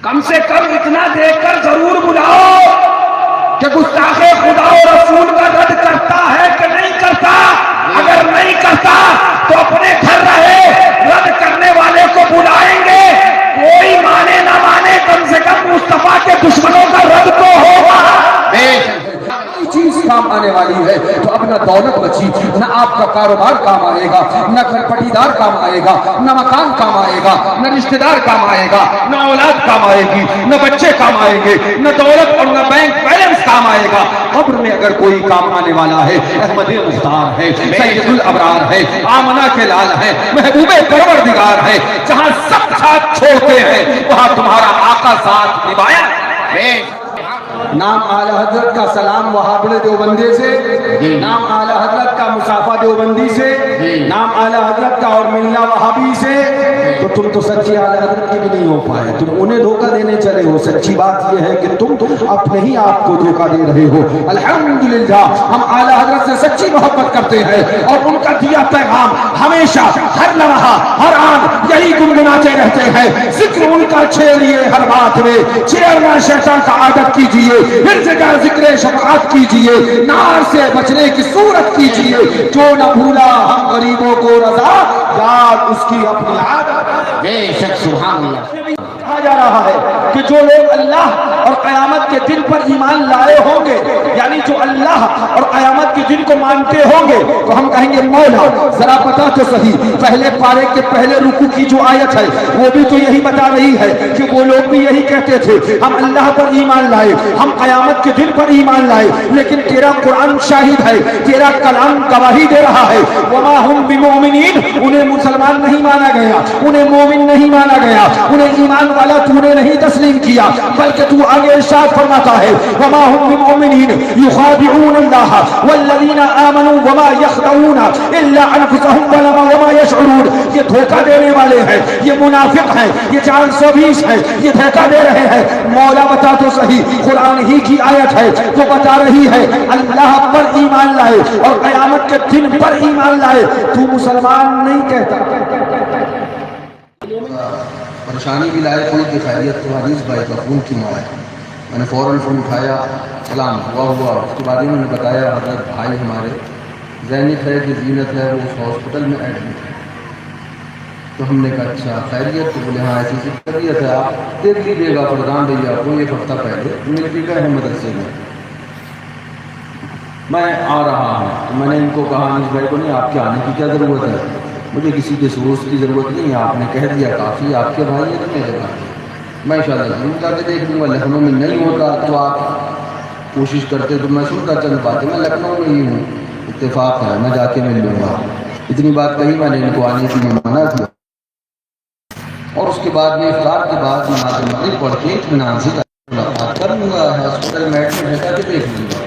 کم سے کم اتنا دیکھ کر ضرور بلاؤ کہ گستاخ خدا و رسول کا رد کرتا ہے کہ نہیں کرتا. اگر نہیں کرتا تو اپنے گھر رہے, رد کرنے والے کو بلائیں گے. کوئی مانے نہ مانے, کم سے کم مصطفیٰ کے دشمنوں کا رد تو ہوگا. چیز کام آنے والی ہے تو اب نہ دولت بچی, نہ آپ کا کاروبار کام آئے گا, نہ گھر پٹیدار کام آئے گا, نہ مکان کام آئے گا, نہ رشتہ دار کام آئے گا, نہ اولاد کام آئے گی, نہ بچے کام آئیں گے, نہ دولت اور نہ بینک بیلنس کام آئے گا. قبر میں اگر کوئی کام آنے والا ہے, احمد مختار ہے, سید الابرار ہے, آمنہ کے لال ہے, محبوب پروردگار ہے. جہاں سب ساتھ چھوڑتے ہیں وہاں تمہارا آقا ساتھ نبھایا. نام اعلی حضرت کا سلام وہابڑے دیوبندی سے, نام اعلی حضرت کا مصافہ دیوبندی سے, نام اعلی حضرت کا اور ملنا وہابی سے. تو تم تو سچی اعلی حضرت کی بھی نہیں ہو پائے, تم انہیں دھوکہ دینے چلے ہو. سچی بات یہ ہے کہ تم اپنے ہی آپ کو دھوکہ دے رہے ہو. الحمدللہ ہم اعلی حضرت سے سچی محبت کرتے ہیں اور ان کا دیا پیغام ہمیشہ ہر لمحہ ہر آن یہی گنگناتے رہتے ہیں. ذکر ان کا چھیڑیے ہر بات میں, چھیڑنا شیطان کا عادت کیجیے. پھر جگہ ذکر شفاعت کیجئے, نار سے بچنے کی صورت کیجئے. جو نہ بھولا ہم غریبوں کو رضا, یاد اس کی اپنی عادت. بے شک سبحان اللہ. کہا جا رہا ہے کہ جو لوگ اللہ اور قیامت کے دن پر ایمان لائے ہوں گے, یعنی جو اللہ اور قیامت کے دن کو مانتے ہوں گے, تو ہم کہیں گے مولا ذرا بتا تو صحیح, پہلے پارے کے پہلے رکوع کی جو آیت ہے وہ بھی تو یہی بتا رہی ہے کہ وہ لوگ بھی یہی کہتے تھے ہم اللہ پر ایمان لائے, ہم قیامت کے دن پر ایمان لائے. لیکن تیرا قرآن شاہد ہے, تیرا کلام گواہی دے رہا ہے, وما ہم بمؤمنین, انہیں مسلمان نہیں مانا گیا, انہیں مومن نہیں مانا گیا, انہیں ایمان والا تو نے نہیں تسلیم کیا, بلکہ تو آگے ارشاد فرماتا ہے وما هم بمؤمنین یخادعون اللہ والذین آمنوا وما یخدعون الا انفسهم وما یشعرون. یہ دھوکہ دینے والے ہیں, یہ منافق ہیں, یہ 420 ہیں, یہ دھوکہ دے رہے ہیں. مولا بتا تو صحیح, قرآن ہی کی آیت ہے تو بتا رہی ہے اللہ پر ایمان لائے اور قیامت کے دن پر ایمان لائے, تو مسلمان نہیں کہتا. پریشانی بھی لائے کوئی کی خیریت تو حدیث بھائی کا فون کیوں آیا. میں نے فوراً فون اٹھایا, سلام ہوا. اس کے بعد انہوں نے بتایا حضرت بھائی ہمارے ذہنیت ہے کہ زینت ہے وہ اس ہاسپٹل میں ایڈمٹ ہے. تو ہم نے کہا اچھا خیریت, تو بولے ہاں ایسی خیریت ہے, آپ دیکھ لیجیے گا فردان بھیا کو ایک ہفتہ پہلے ملتی گئے ہیں مدرسے میں, میں آ رہا ہوں. تو میں نے ان کو کہا انیس بھائی کو نہیں آپ کے آنے کی کیا ضرورت ہے, مجھے کسی کے سورس کی ضرورت نہیں ہے, آپ نے کہہ دیا کافی, آپ کے بھائی ہیں تو میرے بھائی, میں انشاءاللہ ضرور کر کے دیکھ لوں گا. لکھنؤ میں نہیں ہوتا تو آپ کوشش کرتے تو میں سنتا چند باتیں, میں لکھنؤ میں ہی ہوں, اتفاق ہے میں جا کے مل لوں گا. اتنی بات کہی, میں نے ان کو آنے کی منع کیا. اور اس کے بعد میں افطار کے بعد نماز مغرب پڑھ کے اطمینان سے ملاقات کر لوں گا, ہاسپٹل میں ایڈمٹ ہے کہ دیکھ لوں گا.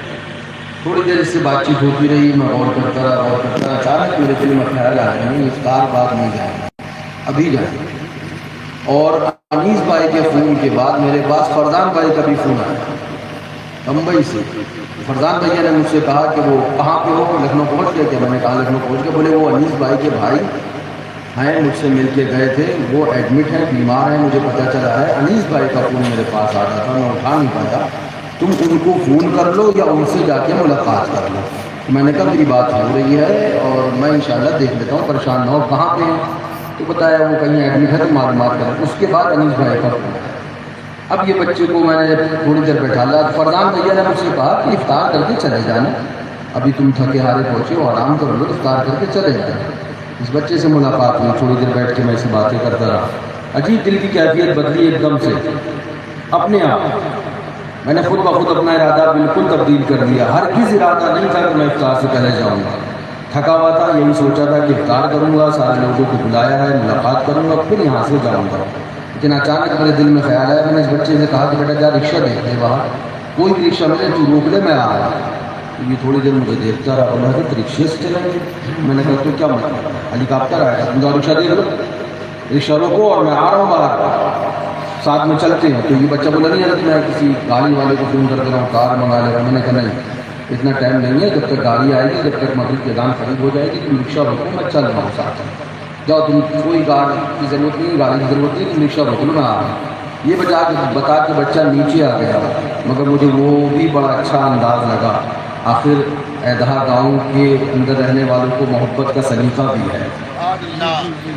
تھوڑی دیر اس سے بات چیت ہوتی رہی, میں غور کرتا رہا. اچانک میرے دل میں خیال آیا نہیں افطار بعد نہیں جائیں گا, ابھی جائیں گے. اور انیس بھائی کے فون کے بعد میرے پاس فرزان بھائی کا بھی فون آیا ممبئی سے. فرزان بھیا نے مجھ سے کہا کہ وہ کہاں پہ ہو, لکھنؤ پہنچ گئے. کہ میں نے کہا لکھنؤ پہنچ گئے. بولے وہ انیس بھائی کے بھائی ہیں, مجھ سے مل کے گئے تھے, وہ ایڈمٹ ہیں, بیمار ہیں, مجھے پتہ چلا ہے. انیس بھائی کا فون میرے پاس آ رہا تھا, میں اٹھا نہیں پایا, تم ان کو فون کر لو یا ان سے جا کے ملاقات کر لو. میں نے کہا میری بات ہو رہی ہے اور میں انشاءاللہ دیکھ لیتا ہوں, پریشان نہ ہو. کہاں پہ ہیں, تو بتایا وہ کہیں ایڈمٹ ہے تو معلومات کریں. اس کے بعد انیس بھائی کا فون. اب یہ بچے کو میں نے تھوڑی دیر بیٹھا لا. فرزان بھیا نے مجھ سے کہا کہ افطار کر کے چلے جانا, ابھی تم تھکے ہارے پہنچے ہو, آرام کر لو, افطار کر کے چلے جانا. اس بچے سے ملاقات ہوئی, تھوڑی دیر بیٹھ کے میں سے باتیں کرتا رہا. عجیب دل کی کیفیت بدلی ایک دم سے اپنے آپ. میں نے خود بخود اپنا ارادہ بالکل تبدیل کر دیا. ہرگز ارادہ نہیں تھا کہ میں افطار سے پہلے جاؤں گا, تھکا ہوا تھا, یہی سوچا تھا کہ افطار کروں گا, سارے لوگوں کو بلایا ہے, ملاقات کروں گا, پھر یہاں سے جاؤں گا. لیکن اچانک میرے دل میں خیال آیا. میں نے اس بچے سے کہا کہ بیٹا جا رکشہ دیکھ لے باہر, کوئی بھی رکشہ ملے تو روک لے, میں آ رہا. یہ تھوڑی دیر مجھے دیکھتا رہا, بولا کہ رکشے سے چلیں گے. میں نے کہا تو کیا مطلب, ہیلی کاپٹر آیا تھا, تم جاؤ رکشہ دیکھ لو, رکشہ روکو اور میں آ رہا ہوں باہر, ساتھ میں چلتے ہیں. تو یہ بچہ بولا نہیں حضرت میں کسی گاڑی والے کو فون کر دے رہا ہوں, کار منگا لے رہا ہوں. میں نے کہا نہیں اتنا ٹائم نہیں ہے, جب تک گاڑی آئے گی, جب تک مغرب کی اذان قریب ہو جائے گی, تم رکشہ روکو, میں چل رہا ہوں ساتھ. جاؤ, تم کوئی گاڑی کی ضرورت نہیں, گاڑی کی ضرورت نہیں, تم رکشہ روک لو, میں آ رہا ہوں. یہ بتا کے بچہ نیچے آ گیا، مگر مجھے وہ بھی بڑا اچھا انداز لگا۔ آخر ایدھا گاؤں کے اندر رہنے والوں کو محبت کا سلیقہ بھی ہے۔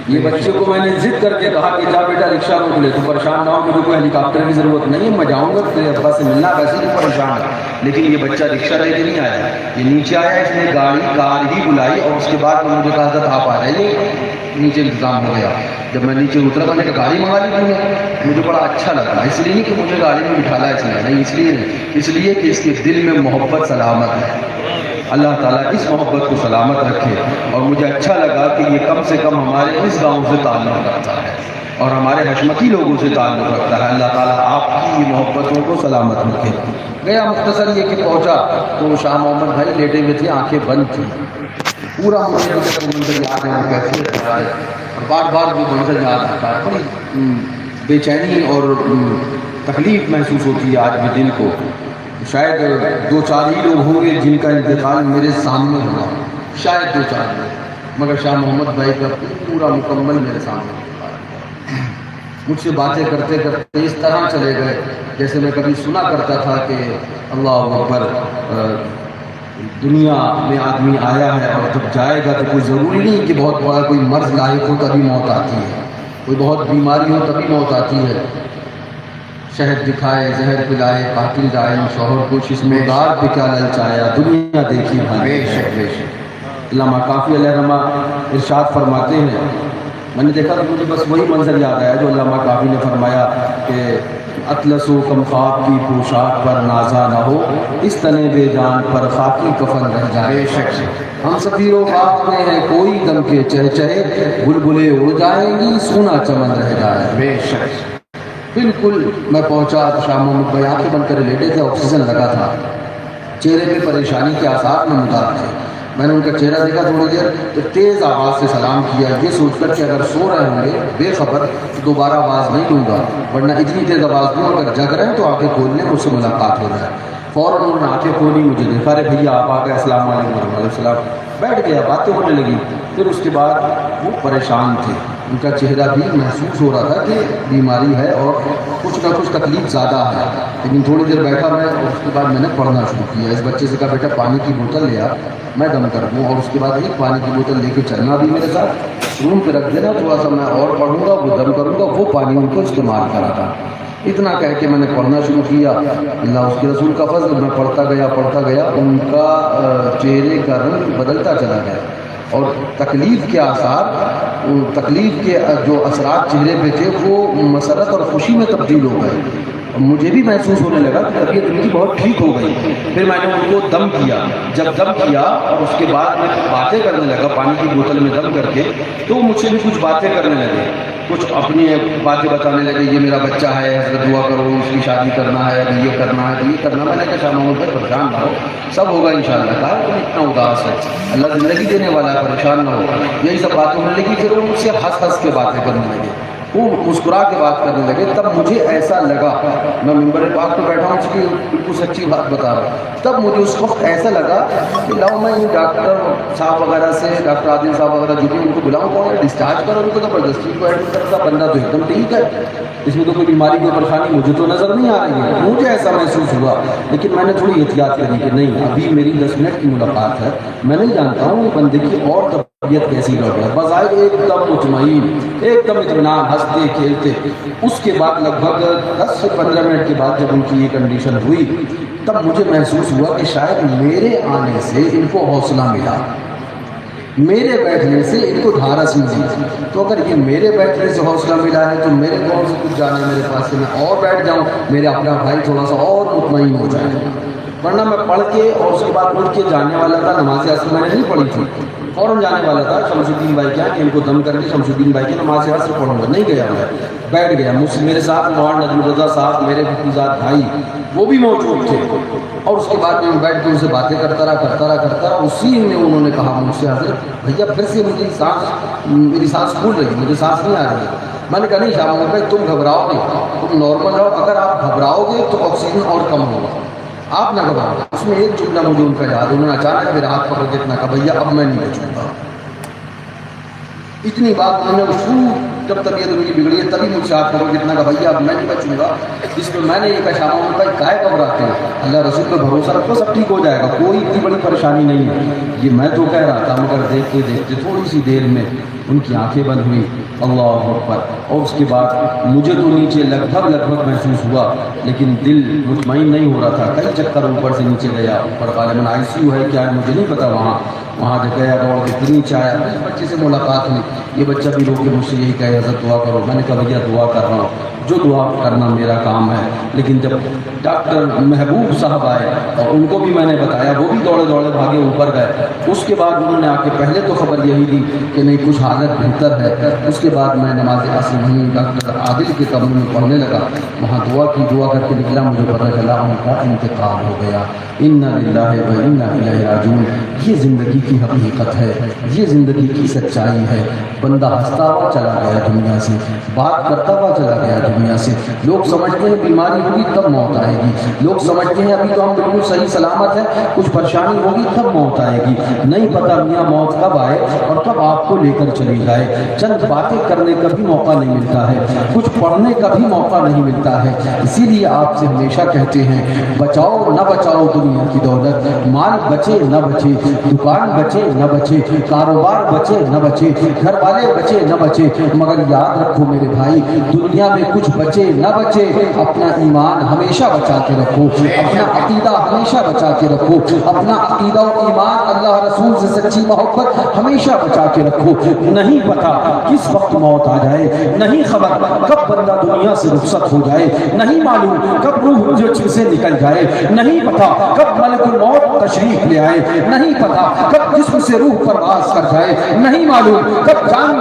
یہ بچے کو میں نے ضد کر کے کہا کہ جا بیٹا رکشہ روک لے، تو پریشان نہ ہو، مجھے کوئی ہیلی کاپٹر کی ضرورت نہیں ہے، میں جاؤں گا تیرے ابا سے ملنا، ویسے بھی پریشان ہے۔ لیکن یہ بچہ رکشہ رہ کے نہیں آیا، یہ نیچے آیا، اس نے کار ہی بلائی، اور اس کے بعد مجھے کہا تھا آپ آ جائیے، نیچے انتظام ہو گیا۔ جب میں نیچے اترا میں نے کہا گاڑی منگا لی تم نے، مجھے بڑا اچھا لگا، اس لیے نہیں کہ مجھے گاڑی میں بٹھالا اس لیے نہیں، اس لیے کہ اس کے دل میں محبت سلامت ہے۔ اللہ تعالیٰ اس محبت کو سلامت رکھے، اور مجھے اچھا لگا کہ یہ کم سے کم ہمارے اس گاؤں سے تعلق رکھتا ہے اور ہمارے حشمتی لوگوں سے تعلق رکھتا ہے۔ اللہ تعالیٰ آپ کی یہ محبتوں کو سلامت رکھے۔ گیا مختصر یہ کہ پہنچا تو شاہ محمد بھائی لیٹے ہوئے تھے، آنکھیں بند تھیں، پورا مجھے منظر یاد ہے، کیسے اور بار بار وہ منظر یاد آتا ہے، بڑی بے چینی اور تکلیف محسوس ہوتی ہے آج بھی دل کو۔ شاید 2-4 ہی لوگ ہوں گے جن کا انتقال میرے سامنے ہوا، شاید 2-4 لوگ، مگر شاہ محمد بھائی کا پورا مکمل میرے سامنے ہوا۔ مجھ سے باتیں کرتے کرتے اس طرح چلے گئے جیسے میں کبھی سنا کرتا تھا کہ اللہ اکبر، دنیا میں آدمی آیا ہے اور جب جائے گا تو کوئی ضروری نہیں کہ بہت بڑا کوئی مرض لاحق ہو تبھی موت آتی ہے، کوئی بہت بیماری ہو تبھی موت آتی ہے۔ شہد دکھائے زہر پلائے قاتل جائے شوہر کو ششمودار پہ کیا للچایا، دنیا دیکھی بھائی۔ علامہ کافی علیہ رحمہ ارشاد فرماتے ہیں، میں نے دیکھا تو مجھے بس وہی منظر یاد آیا جو علامہ کافی نے فرمایا کہ اطلس و کم خواب کی پوشاک پر نازا نہ ہو، اس تنے بے جان پر خاکی کفن رہ جائے۔ ہم سفیر و خاک میں ہیں کوئی دم کے چہچہے، بلبلیں اڑ جائیں گی سونا چمن رہ جائے۔ بے شک بالکل میں پہنچا تو شاہ محمد بھائی آنکھیں بند کر لیٹے تھے، آکسیجن لگا تھا، چہرے پہ پریشانی کے آثار نمودار تھے۔ میں نے ان کا چہرہ دیکھا تھوڑی دیر تو تیز آواز سے سلام کیا، یہ سوچ کر کہ اگر سو رہے ہوں گے بے خبر تو دوبارہ آواز نہیں دوں گا، ورنہ اتنی تیز آواز دوں اگر جگ رہے ہیں تو آنکھیں کھول لیں، مجھ سے ملاقات ہو جائے۔ فوراً انہوں نے آنکھیں کھولی، مجھے دیکھا، ارے بھیا آپ آ گئے، السلام علیکم ورحمۃ اللہ السلام۔ بیٹھ گیا، باتیں ہونے لگی۔ پھر اس کے بعد وہ پریشان تھے، ان کا چہرہ بھی محسوس ہو رہا تھا کہ بیماری ہے اور کچھ نہ کچھ تکلیف زیادہ ہے، لیکن تھوڑی دیر بیٹھا میں اور اس کے بعد میں نے پڑھنا شروع کیا۔ اس بچے سے کہا بیٹا پانی کی بوتل لے آ، میں دم کر دوں، اور اس کے بعد ایک پانی کی بوتل لے کے چلنا بھی میرے ساتھ، روم پہ رکھ دینا، تھوڑا سا میں اور پڑھوں گا، وہ دم کروں گا، وہ پانی ان کو استعمال کرا تھا۔ اتنا کہہ کے میں نے پڑھنا شروع کیا، اللہ اس کے رسول کا فضل، میں پڑھتا گیا، ان کا چہرے کا رنگ بدلتا چلا گیا، اور تکلیف کے آثار، تکلیف کے جو اثرات چہرے پہ تھے وہ مسرت اور خوشی میں تبدیل ہو گئے، اور مجھے بھی محسوس ہونے لگا کہ طبیعت ان کی بہت ٹھیک ہو گئی۔ پھر میں نے ان کو دم کیا، جب دم کیا اور اس کے بعد میں باتیں کرنے لگا پانی کی بوتل میں دم کر کے، تو مجھ سے بھی کچھ باتیں کرنے لگے، کچھ اپنی باتیں بتانے لگے، یہ میرا بچہ ہے، حضرت دعا کرو، اس کی شادی کرنا ہے، ابھی یہ کرنا ہے، یہ کرنا۔ میں نے کہا شاہ محمود بھائی پریشان نہ ہو، سب ہوگا انشاءاللہ۔ کہا تم اتنا اداس ہے، اللہ زندگی دینے والا ہے، پریشان نہ ہو۔ یہی سب باتیں ہونے لگی، پھر وہ مجھ سے ہنس کے باتیں کرنے لگے، وہ مسکرا کے بات کرنے لگے۔ تب مجھے ایسا لگا، میں منبر پاک پہ بیٹھا ہوں، اس کی بالکل سچی بات بتا رہا ہوں، تب مجھے اس وقت ایسا لگا کہ لاؤ میں ان ڈاکٹر صاحب وغیرہ سے، ڈاکٹر عادل صاحب وغیرہ جو بھی ان کو بلاؤں، کون ڈسچارج کرو ان کو، زبردستی کو ایڈمٹ کرتا، بندہ تو ایک دم ٹھیک ہے، اس میں تو کوئی بیماری کوئی پریشانی مجھے تو نظر نہیں آ رہی ہے، مجھے ایسا محسوس ہوا۔ لیکن میں نے تھوڑی احتیاط کری کہ نہیں، ابھی میری 10 منٹ کی ملاقات ہے، میں نہیں جانتا ہوں یہ بندے کی اور طبیعت کیسی رہ گئی۔ بظاہر ایک دم مطمئن، ایک دم اطمینان، ہنستے کھیلتے۔ اس کے بعد لگ بھگ 10 سے 15 منٹ کے بعد جب ان کی یہ کنڈیشن ہوئی، تب مجھے محسوس ہوا کہ شاید میرے آنے سے ان کو حوصلہ ملا، میرے بیٹھنے سے ان کو دھارس ملی۔ تو اگر یہ میرے بیٹھنے سے حوصلہ ملا ہے تو میرے کون سے کچھ جانا میرے پاس سے، میں اور بیٹھ جاؤں، میرے اپنا بھائی تھوڑا سا اور مطمئن ہو جائے۔ ورنہ میں پڑھ کے اور اس کے بعد اٹھ کے جانے والا تھا، نماز عصر میں نے نہیں پڑھی تھی، فوراً جانے والا تھا شمس الدین بھائی کیا کہ ان کو دم کر کے شمس الدین بھائی کی نماز عصر پڑھوں گا، نہیں گیا میں، بیٹھ گیا۔ مجھ سے میرے ساتھ مولانا نجم رضا صاحب، میرے فقیزاد بھائی، وہ بھی موجود تھے، اور اس کے بعد میں بیٹھ کے ان سے باتیں کرتا رہا۔ اسی میں انہوں نے کہا مجھ سے، حضرت بھیا پھر سے میری سانس پھول رہی ہے، مجھے سانس نہیں آ رہی ہے۔ میں نے کہا نہیں شاہ محمود بھائی تم گھبراؤ نہیں، تم نارمل رہو، اگر آپ گھبراؤ گے تو آکسیجن اور کم ہوگا، آپ نہ گھبراؤ۔ اس میں ایک جملہ مجھے ان کا یاد، انہوں نے اچانک میرا ہاتھ پکڑ کے اتنا کہا بھیا اب میں نہیں بچوں گا۔ اتنی بات انہوں نے جب طبیعت میری بگڑی ہے تبھی مجھ سے آپ کرو کتنا کا بھیا اب میں نہیں بچوں گا. اس پہ میں نے یہ کہا شامہ ان کا کائے گھبراتے ہیں, اللہ رسول پہ بھروسہ رکھو سب ٹھیک ہو جائے گا, کوئی اتنی بڑی پریشانی نہیں ہے. یہ میں تو کہہ رہا تھا مگر دیکھتے دیکھتے تھوڑی سی دیر میں ان کی آنکھیں بند ہوئی, اللہ اکبر. اور اس کے بعد مجھے تو نیچے لگ بھگ محسوس ہوا, لیکن دل مطمئن نہیں ہو رہا تھا. کئی چکر اوپر سے نیچے گیا, اوپر غالباً آئی سی یو ہے کیا ہے مجھے نہیں پتا. وہاں جب گیا دوڑ کے پھر نیچے آیا, اس بچے سے ملاقات ہوئی. یہ بچہ بھی رو کے مجھ سے یہی کہے حضرت دعا کرو. میں نے کہا بھیا دعا کر رہا ہوں, جو دعا کرنا میرا کام ہے. لیکن جب ڈاکٹر محبوب صاحب آئے اور ان کو بھی میں نے بتایا, وہ بھی دوڑے بھاگے اوپر گئے. اس کے بعد انہوں نے آ کے پہلے تو خبر یہی دی کہ نہیں کچھ حالت بہتر ہے. اس کے بعد میں نماز عصر نہیں ڈاکٹر عادل کے کمرے میں پڑھنے لگا, وہاں دعا کر کے نکلا. مجھے پتہ چلا ان کا انتقال ہو گیا. انا للہ و انا الیہ راجعون. یہ زندگی کی حقیقت ہے, یہ زندگی کی سچائی ہے. بندہ ہنستا ہوا چلا گیا دنیا سے, بات کرتا ہوا چلا گیا دنیا سے. لوگ سمجھتے ہیں بیماری ہوگی تب موت آئے گی, لوگ سمجھتے ہیں ابھی تو ہم بالکل صحیح سلامت ہیں, کچھ پریشانی ہوگی تب موت آئے گی. نہیں پتا میاں موت کب آئے اور کب آپ کو لے کر چلی جائے. چند باتیں کرنے کا بھی موقع نہیں ملتا ہے, کچھ پڑھنے کا بھی موقع نہیں ملتا ہے. اسی لیے آپ سے ہمیشہ کہتے ہیں بچاؤ نہ بچاؤ دنیا کی دولت, مال بچے نہ بچے, دکان بچے نہ بچے, کاروبار بچے نہ بچے, گھر والے بچے نہ بچے, مگر یاد رکھو میرے بھائی دنیا میں کچھ بچے نہ بچے, اپنا ایمان ہمیشہ بچا کے رکھو, اپنا عقیدہ ہمیشہ بچا کے رکھو, اپنا عقیدہ و ایمان اللہ رسول سے سچی محبت ہمیشہ بچا کے رکھو. نہیں پتا کس وقت موت آ جائے, نہیں خبر کب بندہ دنیا سے رخصت ہو جائے, نہیں معلوم کب روح جسم سے نکل جائے, نہیں پتا کب ملک الموت تشریف لے آئے, نہیں پتا کب جسم سے روح پرواز کر جائے, نہیں معلوم کب جان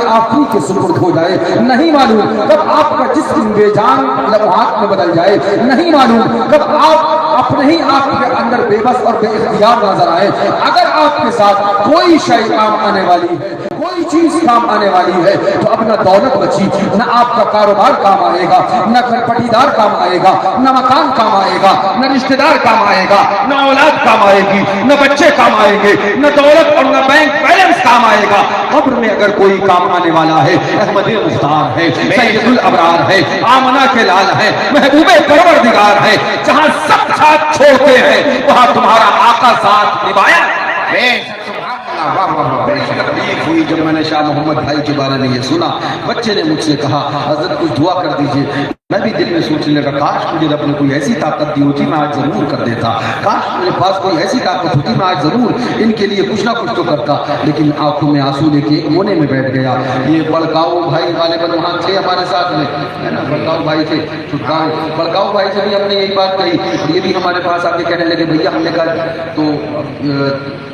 آخری کے سپرد ہو جائے, نہیں معلوم کب آپ کا جسم بے جان لمحات میں بدل جائے, نہیں معلوم کب آپ اپنے ہی آپ کے اندر بے بس اور بے اختیار نظر آئے. اگر آپ کے ساتھ کوئی شے کام آنے والی ہے, کوئی چیز کام آنے والی ہے, تو اپنا دولت بچی, نہ آپ کا کاروبار کام آئے گا, نہ گھر پٹیدار کام آئے گا, نہ مکان کام آئے گا, نہ رشتہ دار کام آئے گا, نہ اولاد کام آئے گی, نہ بچے کام آئیں گے, نہ دولت اور نہ بینک بیلنس کام آئے گا. قبر میں اگر کوئی کام آنے والا ہے, احمد مختار ہے, سید الابرار ہے, آمنہ کے لال ہے, محبوب پروردگار ہے, جہاں سب ساتھ چھوڑتے ہیں وہاں تمہارا آقا ساتھ نبھایا. تکلیف ہوئی جب میں نے شاہ محمد بھائی کے بارے میں یہ سنا. بچے نے مجھ سے کہا حضرت کچھ دعا کر دیجئے. میں بھی دل میں سوچنے لگا کاش مجھے اپنے کوئی ایسی طاقت دی ہوتی, میں آج ضرور کر دیتا. کاش میرے پاس کوئی ایسی طاقت ہوتی, میں آج ضرور ان کے لیے کچھ نہ کچھ تو کرتا. لیکن آنکھوں میں آنسو لے کے کونے میں بیٹھ گیا. یہ بڑکاؤ بھائی غالباً وہاں تھے ہمارے ساتھ میں, ہے نا, بڑکاؤ بھائی تھے. بڑکاؤ بھائی سے بھی ہم نے یہی بات کہی, اور یہ بھی ہمارے پاس آ کے کہنے لگے بھیا ہم نے کہا تو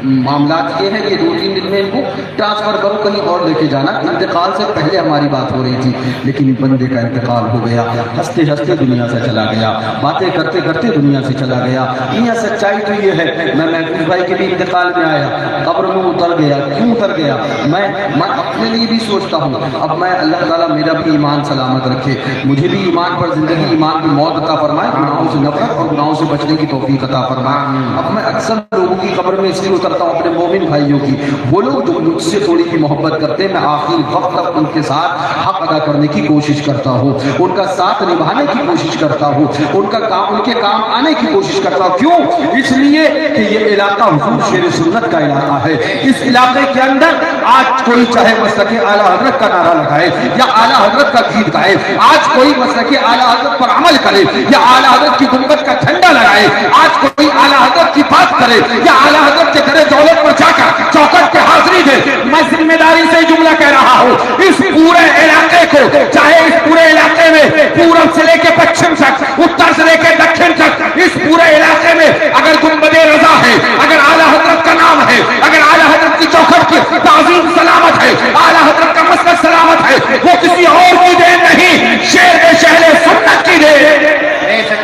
معاملات یہ ہیں کہ 2-3 دن میں ان کو ٹرانسفر کرو, کہیں اور لے کے جانا. انتقال سے پہلے ہماری بات ہو رہی تھی, لیکن بندے کا انتقال ہو گیا. ہنستے ہنستے دنیا سے چلا گیا, باتیں کرتے کرتے دنیا سے چلا گیا. یہ سچائی تو یہ ہے. میں محفوظ بھائی کے بھی انتقال میں آیا, قبر میں اتر گیا. کیوں اتر گیا؟ میں اپنے لیے بھی سوچتا ہوں, اب میں اللہ تعالیٰ میرا بھی ایمان سلامت رکھے, مجھے بھی ایمان پر زندگی, ایمان کی موت عطا فرمائے, گناہوں سے نفرت اور گناہوں سے بچنے کی توفیق عطا فرمائے. اب میں اکثر لوگوں کی قبر میں اس لیے اترتا ہوں, اپنے مومن بھائیوں کی, وہ لوگ جو مجھ سے تھوڑی کی محبت کرتے, میں آخری وقت تک ان کے ساتھ حق ادا کرنے کی کوشش کرتا ہوں, ان کا ساتھ نبھانے کی کوشش کرتا ہوں, ان کا کام, ان کے کام آنے کی کوشش کرتا ہوں. کیوں؟ اس لیے کہ یہ علاقہ حضور شیر سنت کا علاقہ ہے. اس علاقے کے اندر آج کوئی چاہے مسلک اعلیٰ حضرت کا نعرہ لگائے یا اعلیٰ حضرت کا گیت گائے, آج کوئی مسلک اعلیٰ حضرت پر عمل کرے یا اعلیٰ حضرت کی گنبد کا جھنڈا لگائے, آج کوئی اعلیٰ حضرت کی بات کرے یا اعلیٰ حضرت کے در دولت پر جا کر چوکٹ کے حاضری دے. میں ذمہ داری سے جملہ کہہ رہا ہوں, اس پورے علاقے کو, چاہے اس پورے علاقے میں پورب سے لے کے پچھم تک, اتر سے لے کے دکھن تک, اس پورے علاقے میں اگر گنبد رضا ہے, اگر اعلیٰ حضرت کا نام ہے, اگر اعلیٰ حضرت کی چوکٹ کی تعظیم سلامت ہے, اعلیٰ حضرت کا مسلک سلامت ہے, وہ کسی اور کی دین نہیں, شیر شہر سنت کی دین.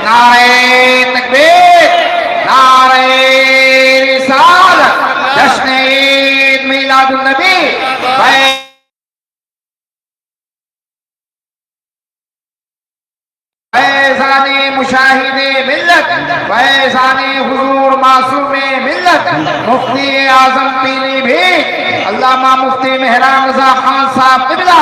نعرہ تکبیر, نعرہ رسالت, جشن عید میلاد النبی, فیضان مشاہد ملت, فیضان حضور معصوم ملت, مفتی اعظم پیلی بھی علامہ مفتی مہران رضا خان صاحب قبلہ,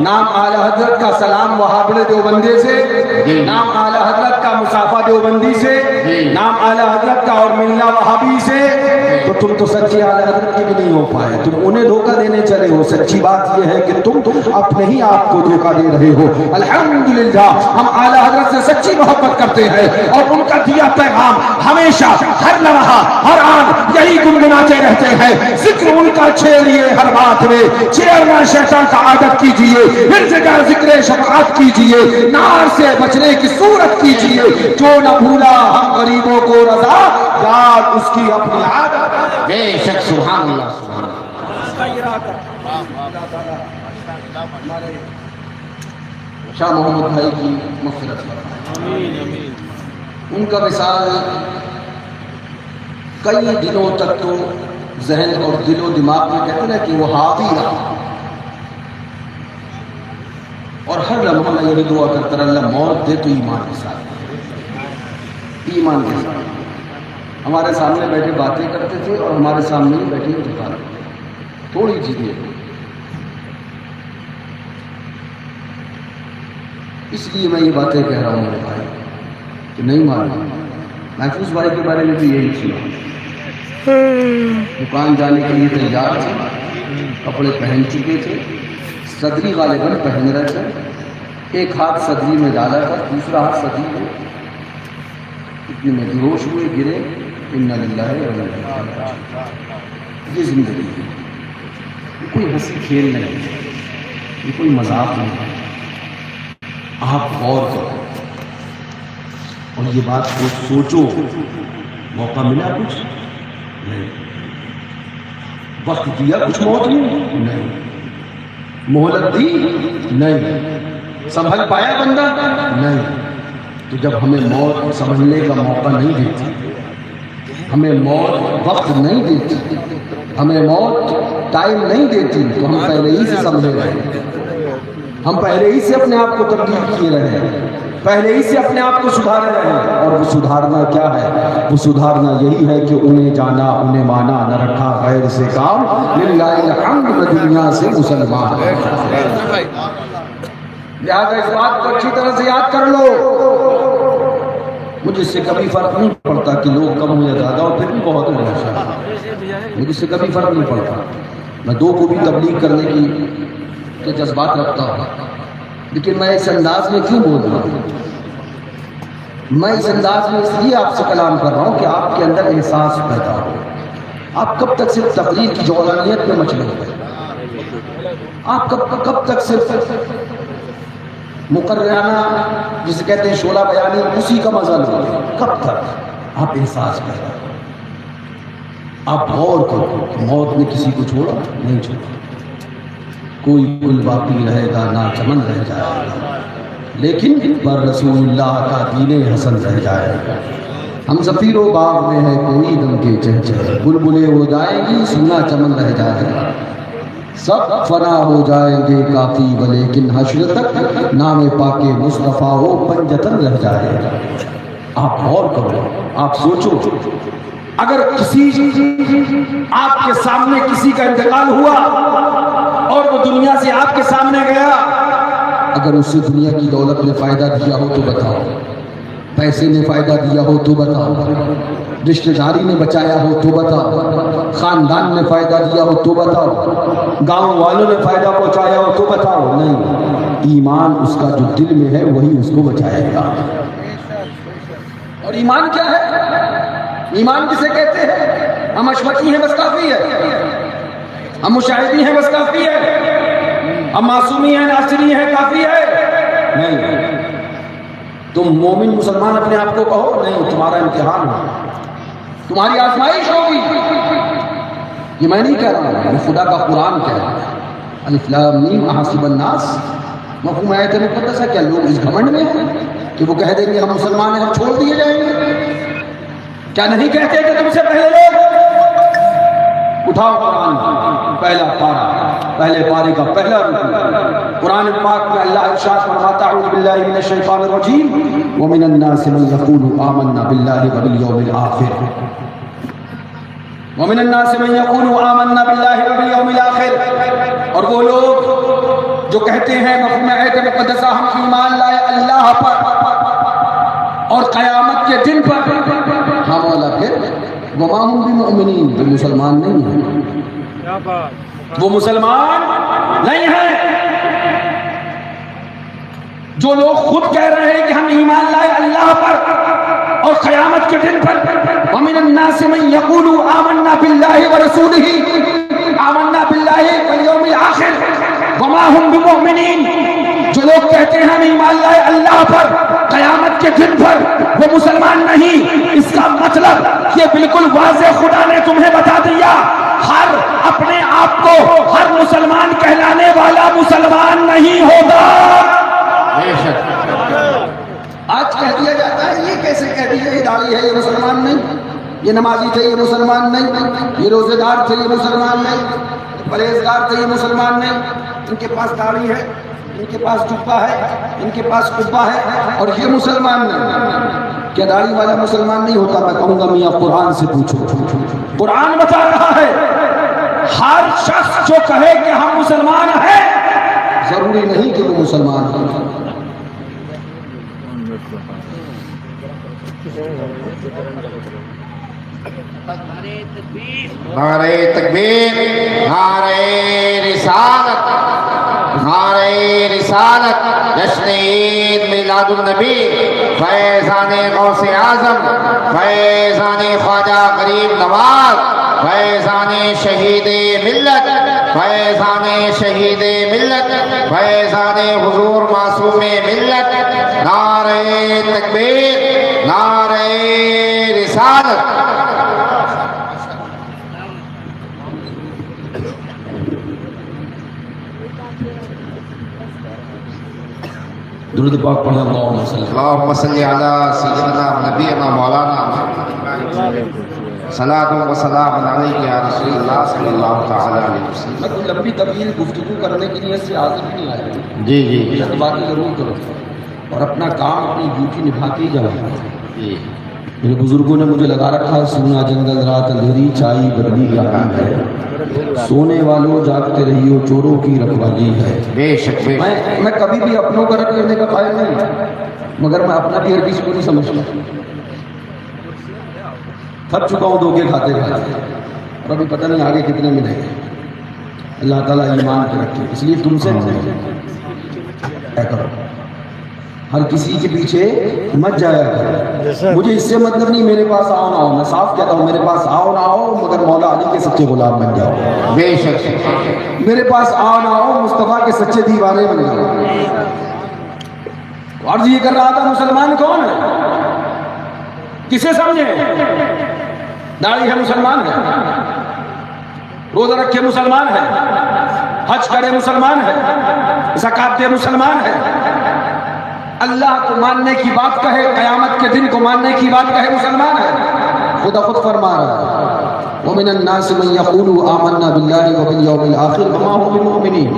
نام اعلی حضرت کا سلام وہابڑ دیوبندی سے، نام اعلی حضرت کا مصافہ دیوبندی سے، نام اعلی حضرت کا اور ملنا وہابی سے، تو تم تو سچے اعلی حضرت کے بھی نہیں ہو پائے، تم انہیں دھوکہ دینے چلے ہو۔ سچی بات یہ ہے کہ تم اپنے ہی آپ کو دھوکہ دے رہے ہو۔ الحمدللہ ہم اعلی حضرت سے سچی محبت کرتے ہیں اور ان کا دیا پیغام ہمیشہ ہر لمحہ ہر آن یہی گنگناتے رہتے ہیں۔ ذکر ان کا چھیڑیے ہر بات میں، چھیڑنا شیطان کا عادت کیجئے، ہر جگہ ذکر شفاعت کیجئے، نار سے بچنے کی صورت کیجئے، جو نہ بھولا ہم غریبوں کو رضا، یاد اس کی اپنی عادت۔ بے شک سبحان اللہ سبحان اللہ۔ شاہ محمد بھائی کی مغفرت فرمائے۔ ان کا وصال کئی دنوں تک تو ذہن اور دل و دماغ میں کہتے ہیں کہ وہ حاوی رہا، اور ہر لمحہ میں یہی دعا کرتا رہا اللہ موت دے تو ایمان کے ساتھ، ایمان کے ساتھ۔ ہمارے سامنے بیٹھے باتیں کرتے تھے اور ہمارے سامنے ہی بیٹھے انتقال کرتے تھے، تھوڑی چیزیں۔ اس لیے میں یہ باتیں کہہ رہا ہوں میرے بھائی کہ نہیں معلوم۔ محفوظ بھائی کے بارے میں بھی یہی چیز، دکان جانے کے لیے تیار تھے، کپڑے پہن چکے تھے، صدری غالباً پہن رہے تھے، ایک ہاتھ صدری میں ڈالا تھا، دوسرا ہاتھ صدری میں، اتنے میں بے ہوش ہوئے، گرے۔ انا للہ و انا الیہ راجعون۔ یہ زندگی ہے، یہ کوئی ہنسی کھیل نہیں ہے، یہ کوئی مذاق نہیں ہے۔ آپ غور کرو اور یہ بات کو سوچو، موقع ملا کچھ نہیں، وقت دیا کچھ موت نے نہیں، مہلت دی نہیں، سنبھل پایا بندہ نہیں۔ تو جب ہمیں موت سمجھنے کا موقع نہیں دیتی، ہمیں موت وقت نہیں دیتی، ہمیں موت ٹائم نہیں دیتی، تو ہم پہلے ہی سے سمجھے رہے، ہم پہلے ہی سے اپنے آپ کو تبدیل کیے رہے، پہلے ہی سے اپنے آپ کو سدھارے رہے۔ اور وہ سدھارنا کیا ہے؟ وہ سدھارنا یہی ہے کہ انہیں جانا، انہیں مانا، نہ رکھا غیر سے کام، للہ الحمد میں دنیا سے مسلمان۔ لہذا اس بات کو اچھی طرح سے یاد کر لو، مجھے اس سے کبھی فرق نہیں پڑتا کہ لوگ کم ہو یا زیادہ، اور پھر بھی بہت ہو مجھے اس سے کبھی فرق نہیں پڑتا۔ میں دو کو بھی تبلیغ کرنے کے جذبات رکھتا ہوں، لیکن میں اس انداز میں کیوں بول رہا ہوں؟ میں اس انداز میں اس لیے آپ سے کلام کر رہا ہوں کہ آپ کے اندر احساس پیدا ہو۔ آپ کب تک صرف تقریر کی جولانیت میں مچلے ہوئے؟ آپ کب تک صرف مقررانہ جسے کہتے ہیں شعلہ بیانی اسی کا مزہ لو؟ کب تک؟ آپ احساس پیدا ہو، آپ غور کرو، موت نے کسی کو چھوڑا نہیں چھوڑا، کوئی گل باقی رہے گا نہ چمن رہ جائے گا، لیکن پر رسول اللہ کا دین حسن رہ جائے گا۔ ہم زفیر و باغ میں ہے کوئی دم کے چہچہ، بلبلیں ہو جائیں گی سونا چمن رہ جائے گا، سب فنا ہو جائیں گے کافی ولیکن حشر تک نام پاک مصطفیٰ ہو پنجتن رہ جائے گا۔ آپ غور کرو، آپ سوچو، اگر کسی آپ کے سامنے کسی کا انتقال ہوا اور وہ دنیا سے آپ کے سامنے گیا، اگر اسے دنیا کی دولت نے فائدہ دیا ہو تو بتاؤ، پیسے نے فائدہ دیا ہو تو بتاؤ، رشتہ داری نے بچایا ہو تو بتاؤ، خاندان نے فائدہ دیا ہو تو بتاؤ، گاؤں والوں نے فائدہ پہنچایا ہو تو بتاؤ، نہیں، ایمان اس کا جو دل میں ہے وہی اس کو بچائے گا۔ اور ایمان کیا ہے؟ ایمان کسے کہتے ہیں؟ ہم اشمتی ہیں بس کافی ہے، ہم مشاہدی ہیں بس کافی ہے، ہم معصومی ہیں ناصری ہیں کافی ہے؟ نہیں، تم مومن مسلمان اپنے آپ کو کہو؟ نہیں، تمہارا امتحان ہو، تمہاری آزمائش ہوگی۔ یہ میں نہیں کہہ رہا ہوں، یہ خدا کا قرآن کہہ رہا ہے۔ الف لام میم احسب الناس، مفہوم آیت مقدس ہے۔ کیا لوگ اس گھمنڈ میں ہیں کہ وہ کہہ دیں گے ہم مسلمان ہیں، ہم چھوڑ دیے جائیں گے؟ کیا نہیں کہتے کہ تم سے پہلے لوگ؟ اٹھاؤ قرآن پہلا پارہ، پہلے پارے کا پہلا رکوع، قرآن پاک میں اللہ ارشاد فرماتا اعوذ باللہ من الشیطان الرجیم ومن الناس من یقول آمنا باللہ وبالیوم الآخر۔ ومن الناس من يقول آمنا بالله وبالیوم الآخر، اور وہ لوگ جو کہتے ہیں مفہوم آیت مقدسہ ہم ایمان لائے اللہ پر اور قیامت کے دن پر، ہاں مولا پھر وما هم بمؤمنین، وہ مسلمان نہیں ہیں، وہ مسلمان نہیں ہیں۔ جو لوگ خود کہہ رہے ہیں کہ ہم ایمان لائے اللہ پر اور قیامت کے دن پر، ومن الناس من يقول آمنا بالله ورسوله، آمنا بالله والیوم الآخر وما هم بمؤمنین، جو لوگ کہتے ہیں ہم ایمان لائے اللہ پر قیامت کے دن پر، وہ مسلمان نہیں۔ اس کا مطلب یہ بالکل واضح خدا نے تمہیں بتا دیا، ہر اپنے آپ کو ہر مسلمان کہلانے والا مسلمان نہیں ہوگا۔ بے شک آج کہہ دیا جاتا ہے، یہ کیسے کہہ دیا یہ داڑھی ہے یہ مسلمان نہیں، یہ نمازی تھے یہ مسلمان نہیں، یہ روزے دار تھے یہ مسلمان نہیں، پرہیزگار تھے یہ مسلمان نہیں، ان کے پاس داڑھی ہے، ان کے پاس جبہ ہے، ان کے پاس قبہ ہے، اور یہ مسلمان نہیں۔ کیا داڑھی والا مسلمان نہیں ہوتا؟ میں کہوں گا میاں قرآن سے پوچھو، قرآن بتا رہا ہے ہر شخص جو کہے کہ ہم مسلمان ہیں ضروری نہیں کہ وہ مسلمان ہو۔ نعرہ تکبیر، نعرہ رسالت، نعرہ رسالت، جشن عید میلاد النبی، فیضان غوث اعظم، فیضان خواجہ غریب نواز، فیضان شہید ملت، فیضان شہید ملت، فیضان حضور معصوم ملت، نعرہ تکبیر، نعرہ رسالت۔ درود پاک پڑھیں اللہم صلی اللہم صلی علی سیدنا نبینا مولانا صلاۃ و سلام علیک یا رسول اللہ صلی اللہ تعالی علیہ وسلم۔ میں کوئی لمبی طویل گفتگو کرنے کے لیے سے حاضر نہیں آیا، جی جی یہ باتیں ضرور کرو اور اپنا کام اپنی ڈیوٹی نبھاتے ہی جاؤ۔ جی میرے بزرگوں نے مجھے لگا رکھا ہے، سونا جنگل رات اندھیری چائی بردی کہاں ہے، سونے والوں جاگتے رہیو چوروں کی رکھوالی ہے۔ بے شک بے شک میں کبھی بھی اپنوں کا رکھ لینے کا قائل نہیں، مگر میں اپنا بھی ہر کسی کو نہیں سمجھتا۔ تھک چکا ہوں دھوکے کھاتے کھاتے، اور ابھی پتہ نہیں آگے کتنے ملیں گے۔ اللہ تعالیٰ ایمان پہ رکھے، اس لیے تم سے کرو، ہر کسی کے پیچھے مت جایا کرو۔ مجھے اس سے مطلب نہیں میرے پاس آؤ نہ آؤ، میں صاف کہتا ہوں میرے پاس آؤ نہ آؤ مگر مولا علی کے سچے غلام بن جاؤ۔ بے شک میرے پاس آؤ نہ آؤ مصطفیٰ کے سچے دیوانے بن جاؤ۔ عرض یہ کر رہا تھا مسلمان کون ہے، کسے سمجھے؟ داڑھی ہے مسلمان ہے، روزہ رکھے مسلمان ہے، حج کرے مسلمان ہے، زکات دے مسلمان ہے، اللہ کو ماننے کی بات کہے، قیامت کے دن کو ماننے کی بات کہے مسلمان ہے۔ خدا خود فرما رہا ہے وَمِنَ النَّاسِ مَن يَقُولُ آمَنَّا بِاللَّهِ وَبِالْيَوْمِ الْآخِرِ وَمَا هُم بِمُؤْمِنِينَ،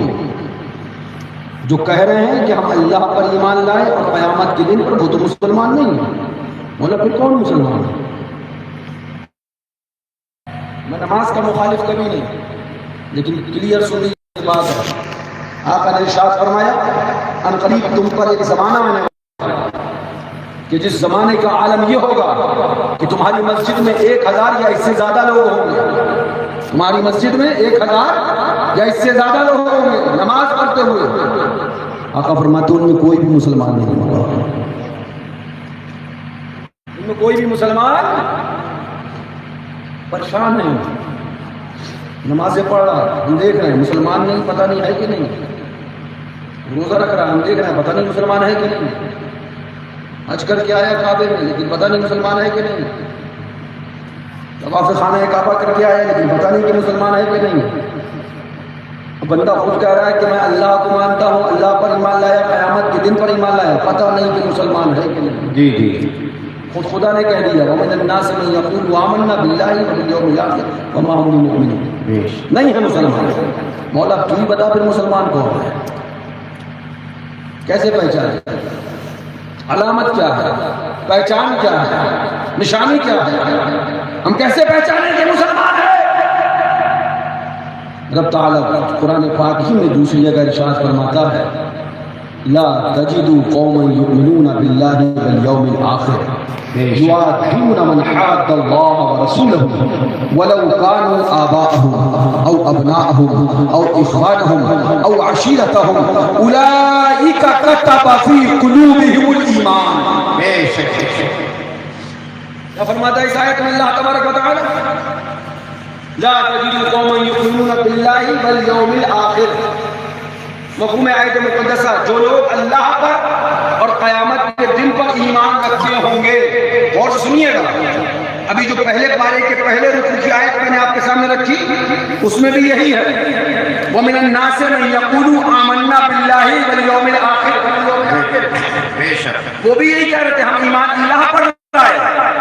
جو کہہ رہے ہیں کہ ہم اللہ پر ایمان لائے اور قیامت کے دن پر، وہ تو مسلمان نہیں ہیں۔ بولا پھر کون مسلمان ہے؟ میں نماز کا مخالف کبھی نہیں، لیکن کلیئر سنی بات ہے۔ آقا نے ارشاد فرمایا ان قریب تم پر ایک زمانہ آنے والا کہ جس زمانے کا عالم یہ ہوگا کہ تمہاری مسجد میں 1000 یا اس سے زیادہ لوگ ہوں گے، تمہاری مسجد میں 1000 یا اس سے زیادہ لوگ ہوں گے نماز پڑھتے ہوئے۔ آقا فرماتے ان میں کوئی بھی مسلمان نہیں ہوگا، ان میں کوئی بھی مسلمان پریشان نہیں ہوگا، نمازیں پڑھ رہا ہم دیکھ رہے ہیں مسلمان نہیں، پتہ نہیں ہے کہ نہیں، روزہ رکھ رہا ہم دیکھ رہے ہیں پتہ نہیں مسلمان ہے کہ نہیں، حج کر کے آیا کعبے میں لیکن پتہ نہیں مسلمان ہے کہ نہیں، طواف خانہ کعبہ کر کے آیا لیکن پتہ نہیں کہ مسلمان ہے کہ نہیں۔ بندہ خود کہہ رہا ہے کہ میں اللہ کو مانتا ہوں، اللہ پر ایمان لایا، قیامت کے دن پر ایمان لایا، پتہ نہیں کہ مسلمان ہے کہ نہیں۔ جی جی خود خدا نے کہہ دیا وَمِنَ النَّاسِ مَن يَقُولُ آمَنَّا بِاللَّهِ وَبِالْيَوْمِ الْآخِرِ وَمَا هُم بِمُؤْمِنِينَ، نہیں ہے مسلمان۔ مولا تو ہی بتا پھر مسلمان کون ہے، کیسے پہچانے، علامت کیا ہے، پہچان کیا ہے، نشانی کیا ہے، ہم کیسے پہچانیں کہ مسلمان ہے؟ رب تعالیٰ قرآن پاک ہی میں دوسری جگہ ارشاد فرماتا ہے لا تجدوا قوما يؤمنون بالله واليوم الآخر يوادون من حاد الله ورسوله ولو كانوا آباءهم أو أبناءهم أو إخوانهم أو عشيرتهم أولئك كتب في قلوبهم الإيمان. کیا فرماتا ہے اس آیت میں اللہ تبارک و تعالی لا تجدوا قوما يؤمنون بالله واليوم الآخر. مفہوم آیت مقدسہ جو لوگ اللہ پر اور قیامت کے دن پر ایمان رکھتے ہوں گے. اور سنیے گا ابھی جو پہلے پارے کے پہلے رکوع کی آیت میں نے آپ کے سامنے رکھی اس میں بھی یہی ہے وَمِنَ النَّاسِ مَن يَقُولُ آمَنَّا بِاللَّهِ وَالْيَوْمِ الْآخِرِ. وہ بھی یہی کہہ رہے تھے ہم ایمان اللہ پر لائے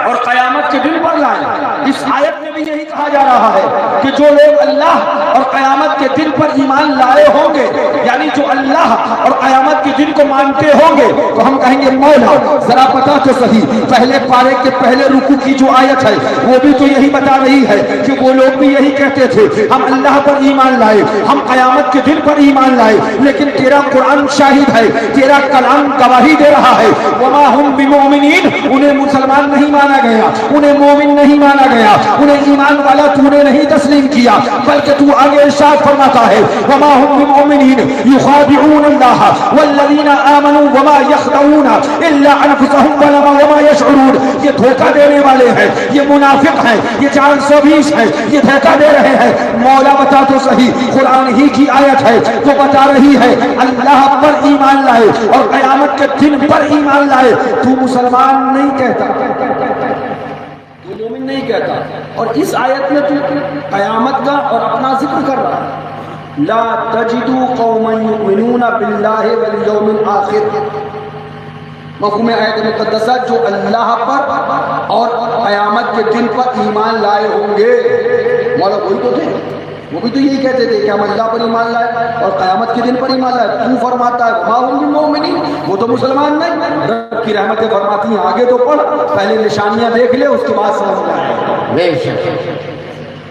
اور قیامت کے دن پر لائے. اس آیت میں بھی یہی کہا جا رہا ہے کہ جو لوگ اللہ اور قیامت کے دن پر ایمان لائے ہوں گے یعنی جو اللہ اور قیامت کے دن کو مانتے ہوں گے تو ہم کہیں گے مولا ذرا بتا تو صحیح پہلے پارے کے پہلے رکوع کی جو آیت ہے وہ بھی تو یہی بتا رہی ہے کہ وہ لوگ بھی یہی کہتے تھے ہم اللہ پر ایمان لائے ہم قیامت کے دن پر ایمان لائے. لیکن تیرا قرآن شاہد ہے تیرا کلام گواہی دے رہا ہے وما هم بمؤمنین. انہیں مسلمان نہیں مانا گیا انہیں مومن نہیں مانا گیا انہیں ایمان والا تو نے نہیں تسلیم کیا بلکہ تو آگے ارشاد فرماتا ہے وما هم بمؤمنین یخادعون اللہ والذین آمنوا وما یخدعون الا انفسهم وما یشعرون. یہ دھوکہ دینے والے ہیں یہ منافق ہیں یہ 420 ہیں یہ دھوکہ دے رہے ہیں. مولا بتا تو صحیح قرآن ہی کی آیت ہے جو بتا رہی ہے اللہ پر ایمان لائے اور قیامت کے دن پر ایمان لائے. تو مسلمان نہیں کہتا تو مومن نہیں کہتا اور اس آیت میں تو قیامت کا اور اپنا ذکر کر رہا ہے لا تجدوا قوما يؤمنون بالله واليوم الآخر. مفہوم آیت مقدسہ جو اللہ پر اور قیامت کے دن پر ایمان لائے ہوں گے. مولا وہی تو تھے وہ بھی تو یہی کہتے تھے کہ ہم اللہ پر ایمان لائے اور قیامت کے دن پر ایمان لائے. تو فرماتا ہے وما هم بمؤمنین وہ تو مسلمان نہیں. رب کی رحمتیں فرماتی ہیں آگے تو پڑھ پہلے نشانیاں دیکھ لے اس کے بعد سمجھ لے.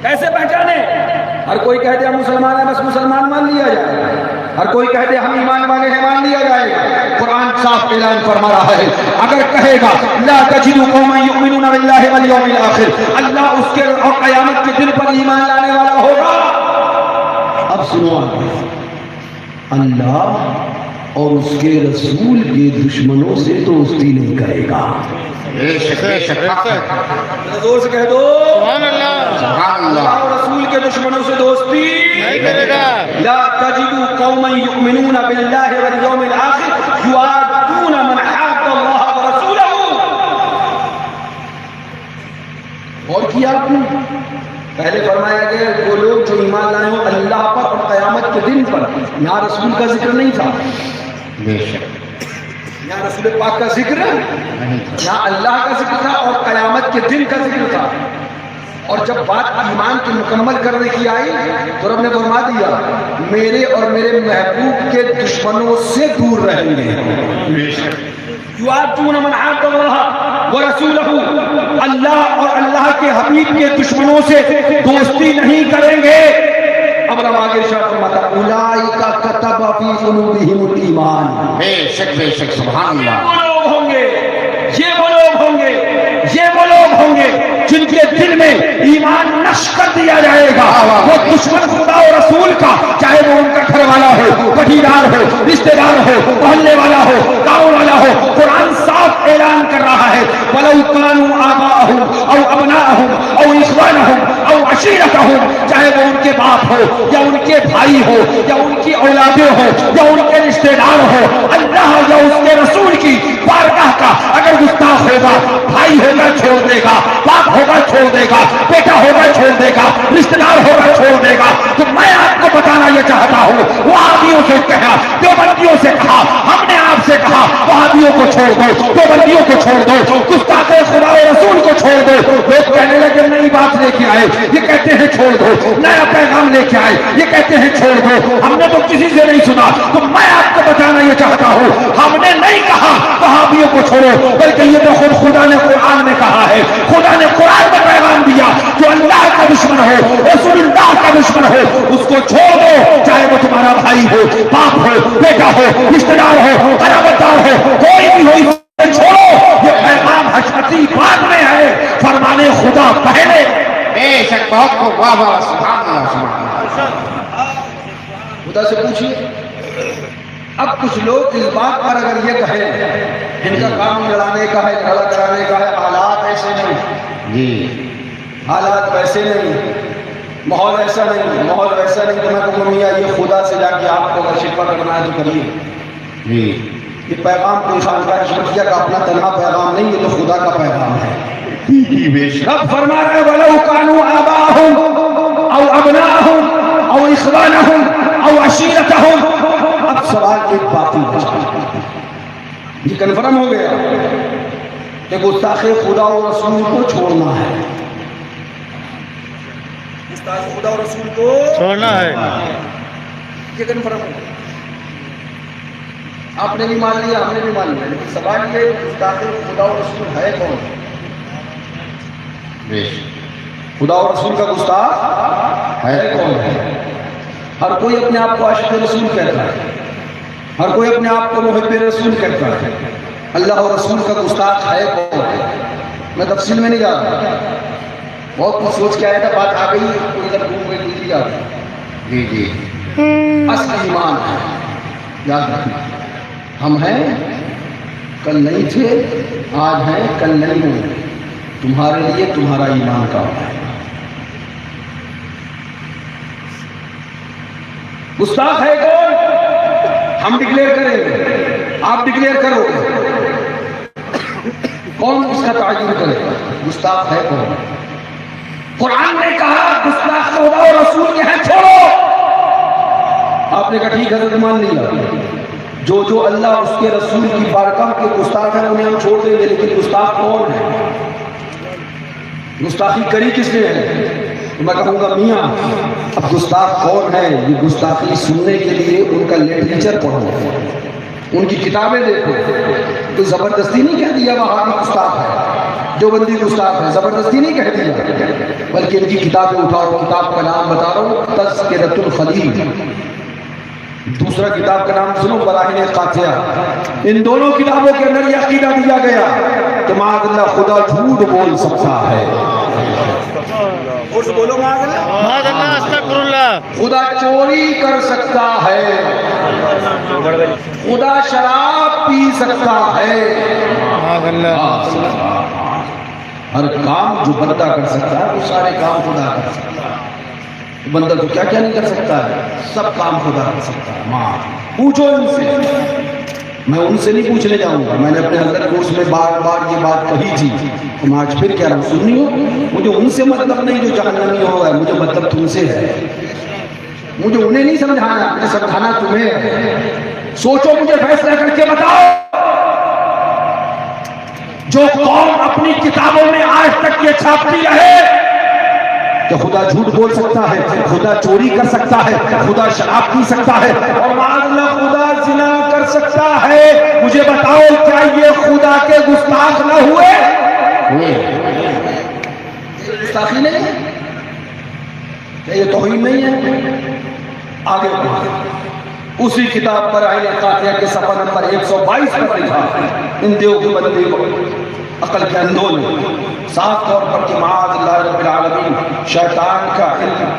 کیسے پہچانے؟ ہر کوئی کہتے ہم مسلمان ہیں بس مسلمان مان لیا جائے ہر کوئی کہتے ہم ایمان والے ہیں مان لیا جائے گا. قرآن صاف اعلان فرما رہا ہے اگر کہے گا لا تجدوا قوما يؤمنون بالله واليوم الآخر اللہ اس کے اور قیامت کے دن پر ایمان لانے والا ہوگا. اب سنو اللہ اور اس کے رسول کے دشمنوں سے دوستی نہیں کرے گا. زور سے کہہ دو سبحان اللہ. اللہ اور رسول کے دشمنوں سے دوستی نہیں کرے گا. لا تجدوا قوما يؤمنون بالله واليوم الآخر يوادون من حاد الله ورسوله. اور کیا آپ نے پہلے فرمایا گیا وہ لوگ جو ایمان لائے ہوں اللہ پر اور قیامت کے دن پر. یہاں رسول کا ذکر نہیں تھا یہاں رسول پاک کا ذکر یہاں اللہ کا ذکر تھا اور قیامت کے دن کا ذکر تھا. اور جب بات ایمان کی مکمل کرنے کی آئی تو رب نے فرما دیا میرے اور میرے محبوب کے دشمنوں سے دور رہیں گے. یوادون من حاد اللہ ورسولہ اللہ اور اللہ کے حبیب کے دشمنوں سے دوستی نہیں کریں گے. اب رب آگے ارشاد فرماتا اولئک کتب فی قلوبہم الایمان. بے شک سبحان اللہ. یہ وہ لوگ ہوں گے جن کے دل میں ایمان نقش کر دیا جائے گا. وہ دشمن خدا و رسول کا چاہے وہ ان کا گھر والا ہو پٹیدار ہو رشتہ دار ہو محلے والا ہو گاؤں والا ہو. قرآن صاف اعلان کر رہا ہے وَلَوْ كَانُوا آبَاءَهُمْ أَوْ أَبْنَاءَهُمْ أَوْ إِخْوَانَهُمْ أَوْ عَشِيرَتَهُمْ چاہے وہ ان کے باپ ہو یا ان کے بھائی ہو یا ان کی اولادیں ہو یا ان کے رشتہ دار ہو. اللہ یا اس کے رسول کی بارگاہ کا اگر گستاخ ہوگا بھائی ہوگا چھوڑ دے گا باپ ہوگا چھوڑ دے گا بیٹا ہوگا چھوڑ دے گا رشتہ دار ہوگا چھوڑ دے گا. تو میں آپ کو بتانا یہ چاہتا ہوں وہابیوں سے کہا دیوبندیوں سے کہا ہم نے آپ سے کہا وہابیوں کو چھوڑ دو دیوبندیوں کو چھوڑ دو گستاخ خدا و رسول کو چھوڑ دو. لوگ کہنے لگے نئی بات لے کے آئے یہ کہتے ہیں چھوڑ دو. نیا پیغام لے کے آئے یہ کہتے ہیں چھوڑ دو. ہم نے تو کسی سے نہیں سنا. تو میں آپ کو بتانا یہ چاہتا ہوں ہم نے نہیں کہا وہابیوں کو چھوڑو بلکہ یہ تو خود خدا نے قرآن میں کہا ہے. خدا نے قرآن میں پیغام دیا جو اللہ کا دشمن ہو رسول اللہ کا دشمن ہو اس کو چھوڑ بڑا بھائی ہو، باپ ہو، بیٹا ہو، رشتہ دار ہو، قرابتدار ہو، کوئی بھی ہو، اسے چھوڑو. یہ پیغام حشمتی بعد میں ہے، فرمان خدا پہلے. بے شک بہت کو واہ واہ سبحان اللہ سبحان اللہ. خدا سے پوچھیے. اب کچھ لوگ اس بات پر اگر یہ کہیں جن کا کام لڑانے کا ہے، جھگڑا کرانے کا ہے، حالات ایسے نہیں، جی حالات ویسے نہیں، ماحول ایسا نہیں، ماحول ویسا نہیں، تو میں کہوں میاں یہ خدا سے جا کے آپ کو اگر شکوہ کرنا ہے تو کریے. جی یہ پیغام کوئی خانقاہ حشمتیہ کا اپنا تنہا پیغام نہیں، یہ تو خدا کا پیغام ہے. بے شک. رب فرما رہے وَلَوْ كَانُوا آبَاءَهُمْ أَوْ أَبْنَاءَهُمْ أَوْ إِخْوَانَهُمْ أَوْ عَشِيرَتَهُمْ. اب سوال ایک باقی بچا، یہ کنفرم ہو گیا کہ گستاخ خدا و رسول کو چھوڑنا ہے. گستاخ خدا و رسول کو چھوڑنا ہے. یہ کنفرم ہو گیا. آپ نے بھی مان لیا، ہم نے بھی مان لیا، لیکن سوال یہ گستاخ خدا و رسول ہے کون؟ بے شک. خدا و رسول کا گستاخ ہے کون ہے؟ ہر کوئی اپنے آپ کو عاشق رسول کہتا ہے، ہر کوئی اپنے آپ کو محب رسول کہتا ہے. اللہ اور رسول کا گستاخ ہے کون ہے؟ میں تفصیل میں نہیں جا رہا، بہت کچھ سوچ کے آیا تھا، بات آ گئی کوئی ادھر گھوم گئی دوسری جا رہی. جی جی اصل ایمان ہے، یاد رکھنا. ہم ہیں، کل نہیں تھے، آج ہیں، کل نہیں ہوں گے. تمہارے لیے تمہارا ایمان کا ہے. گستاخ ہے کون؟ ہم ڈکلیئر کریں گے، آپ ڈکلیئر کرو گے، کون اس کا تعین کرے گا گستاخ ہے کون؟ قرآن نے کہا گستاخ خدا اور رسول کے ہیں چھوڑو. آپ نے کہا ٹھیک ہے تو مان لیا. جو اللہ اس کے رسول کی بارگاہ کے گستاخ ہیں انہیں ہم چھوڑ دیں گے، لیکن گستاخ کون ہے؟ گستاخی کری کس نے ہے؟ تو میں کہوں گا میاں اب گستاخ کون ہے؟ یہ گستاخی سننے کے لیے ان کا لٹریچر پڑھو، ان کی کتابیں دیکھو. تو زبردستی نہیں کہہ دیا وہاں بھی گستاخ ہے، جو بندی گستاخ ہے، زبردستی نہیں کہہ دیا، بلکہ ان کی کتابیں اٹھاؤ. کتاب کا نام بتا رہا ہوں، تذکرۃ الخلیل. دوسرا کتاب کا نام سنو، براہین قاطعہ. ان دونوں کتابوں کے اندر یہ عقیدہ دیا گیا کہ معاذ اللہ خدا جھوٹ بول سکتا ہے. بولو معاذ اللہ، استغفر اللہ. خدا چوری کر سکتا ہے، خدا شراب پی سکتا ہے. ہر کام جو بندہ کر سکتا ہے وہ سارے کام خدا کر سکتا ہے. بندہ تو کیا کیا نہیں کر سکتا ہے، سب کام خدا کر سکتا ہے. ماں پوچھو ان سے، میں ان سے نہیں پوچھنے جاؤں گا. میں نے اپنے حضرت کورس میں بار بار یہ بات کہی تھی، تم آج پھر کہہ رہا ہوں سننی ہو. مجھے ان سے مطلب نہیں جو جہنمی ہو گئے، مجھے مطلب تم سے ہے. مجھے انہیں نہیں سمجھانا، مجھے سمجھانا تمہیں ہے. سوچو، مجھے فیصلہ کر کے بتاؤ. جو قوم اپنی کتابوں میں آج تک یہ چھاپتی رہے کہ خدا جھوٹ بول سکتا ہے، خدا چوری کر سکتا ہے، خدا شراب پی سکتا ہے، اور معاذ اللہ خدا زنا کر سکتا ہے، مجھے بتاؤ کیا یہ خدا کے گستاخ نہ ہوئے؟ گستاخی نہیں ہے؟ کیا یہ توہین نہیں ہے؟ آگے پڑھیں، اسی کتاب پر آئین قاطعہ کے صفحہ نمبر 122 پر لکھا، ان دیوبندی کو عقل کے اندھوں نے صاف طور پر کہ معاذ اللہ رب العالمین شیطان کا علم،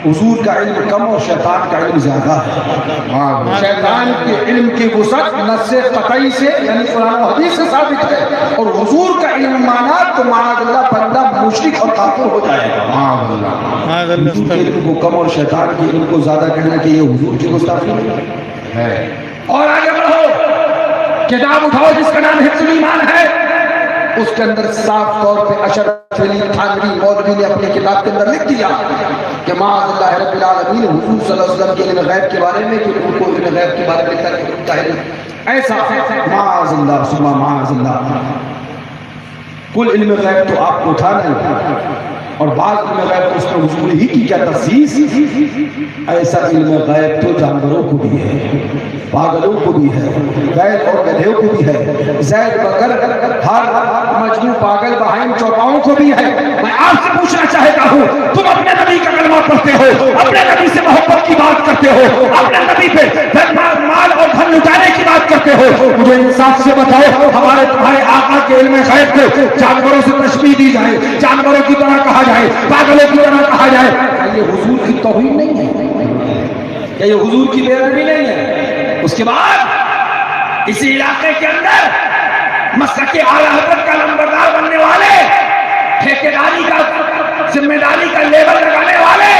حضور کا علم کم اور شیطان کا علم زیادہ ہے. شیطان کے علم کی وسعت نص قطعی سے یعنی قرآن و حدیث سے ثابت ہے، اور حضور کا علم مانا تو معاذ اللہ بندہ مشرک اور کافر ہو جائے گا. حضور کے علم کو کم اور شیطان کے علم کو زیادہ کہنا کہ یہ حضور کی گستاخی ہے. اور آگے بڑھو، کتاب اٹھاؤ جس کا نام حفظ الایمان ہے. اس کے اندر صاف طور پہ اشرف علی تھانوی مولوی نے اپنی کتاب کے اندر لکھ دیا کہ معاذ اللہ رب العالمین حضور صلی اللہ علیہ وسلم کے علم غیب کے بارے میں، کہ ان کو علم غیب کے بارے میں لکھتا ہے ایسا معاذ اللہ ثم معاذ اللہ. کل علم غیب تو آپ کو تھا نہیں، اور بعض علم غیب تو اس میں حضور ہی کی کیا تخصیص. ایسا علم غیب تو جانوروں کو بھی ہے، پاگلوں کو بھی ہے، بیل اور گدھوں کو بھی ہے، زید بکر ہر مجنون پاگل بہائم چوپاؤں کو بھی ہے. میں آپ سے پوچھنا چاہتا ہوں، تم اپنے نبی کا کلمہ پڑھتے ہو، اپنے نبی سے محبت کی بات کرتے ہو، اپنے نبی پہ مال اور دھن لٹانے کی بات کرتے ہو، مجھے انصاف سے بتاؤ، ہمارے تمہارے آقا کے علم غیب کو جانوروں سے تشبیہ دی جائے، جانوروں کی طرح کہا جائے، پاگلوں کی طرح کہا جائے، کیا یہ حضور کی توہین نہیں ہے؟ کیا یہ حضور کی بے ادبی نہیں ہے؟ اس کے بعد اسی علاقے کے اندر مسلک اعلیٰ حضرت کا نمبردار بننے والے، ٹھیکیداری کا ذمہ داری کا لیبل لگانے والے،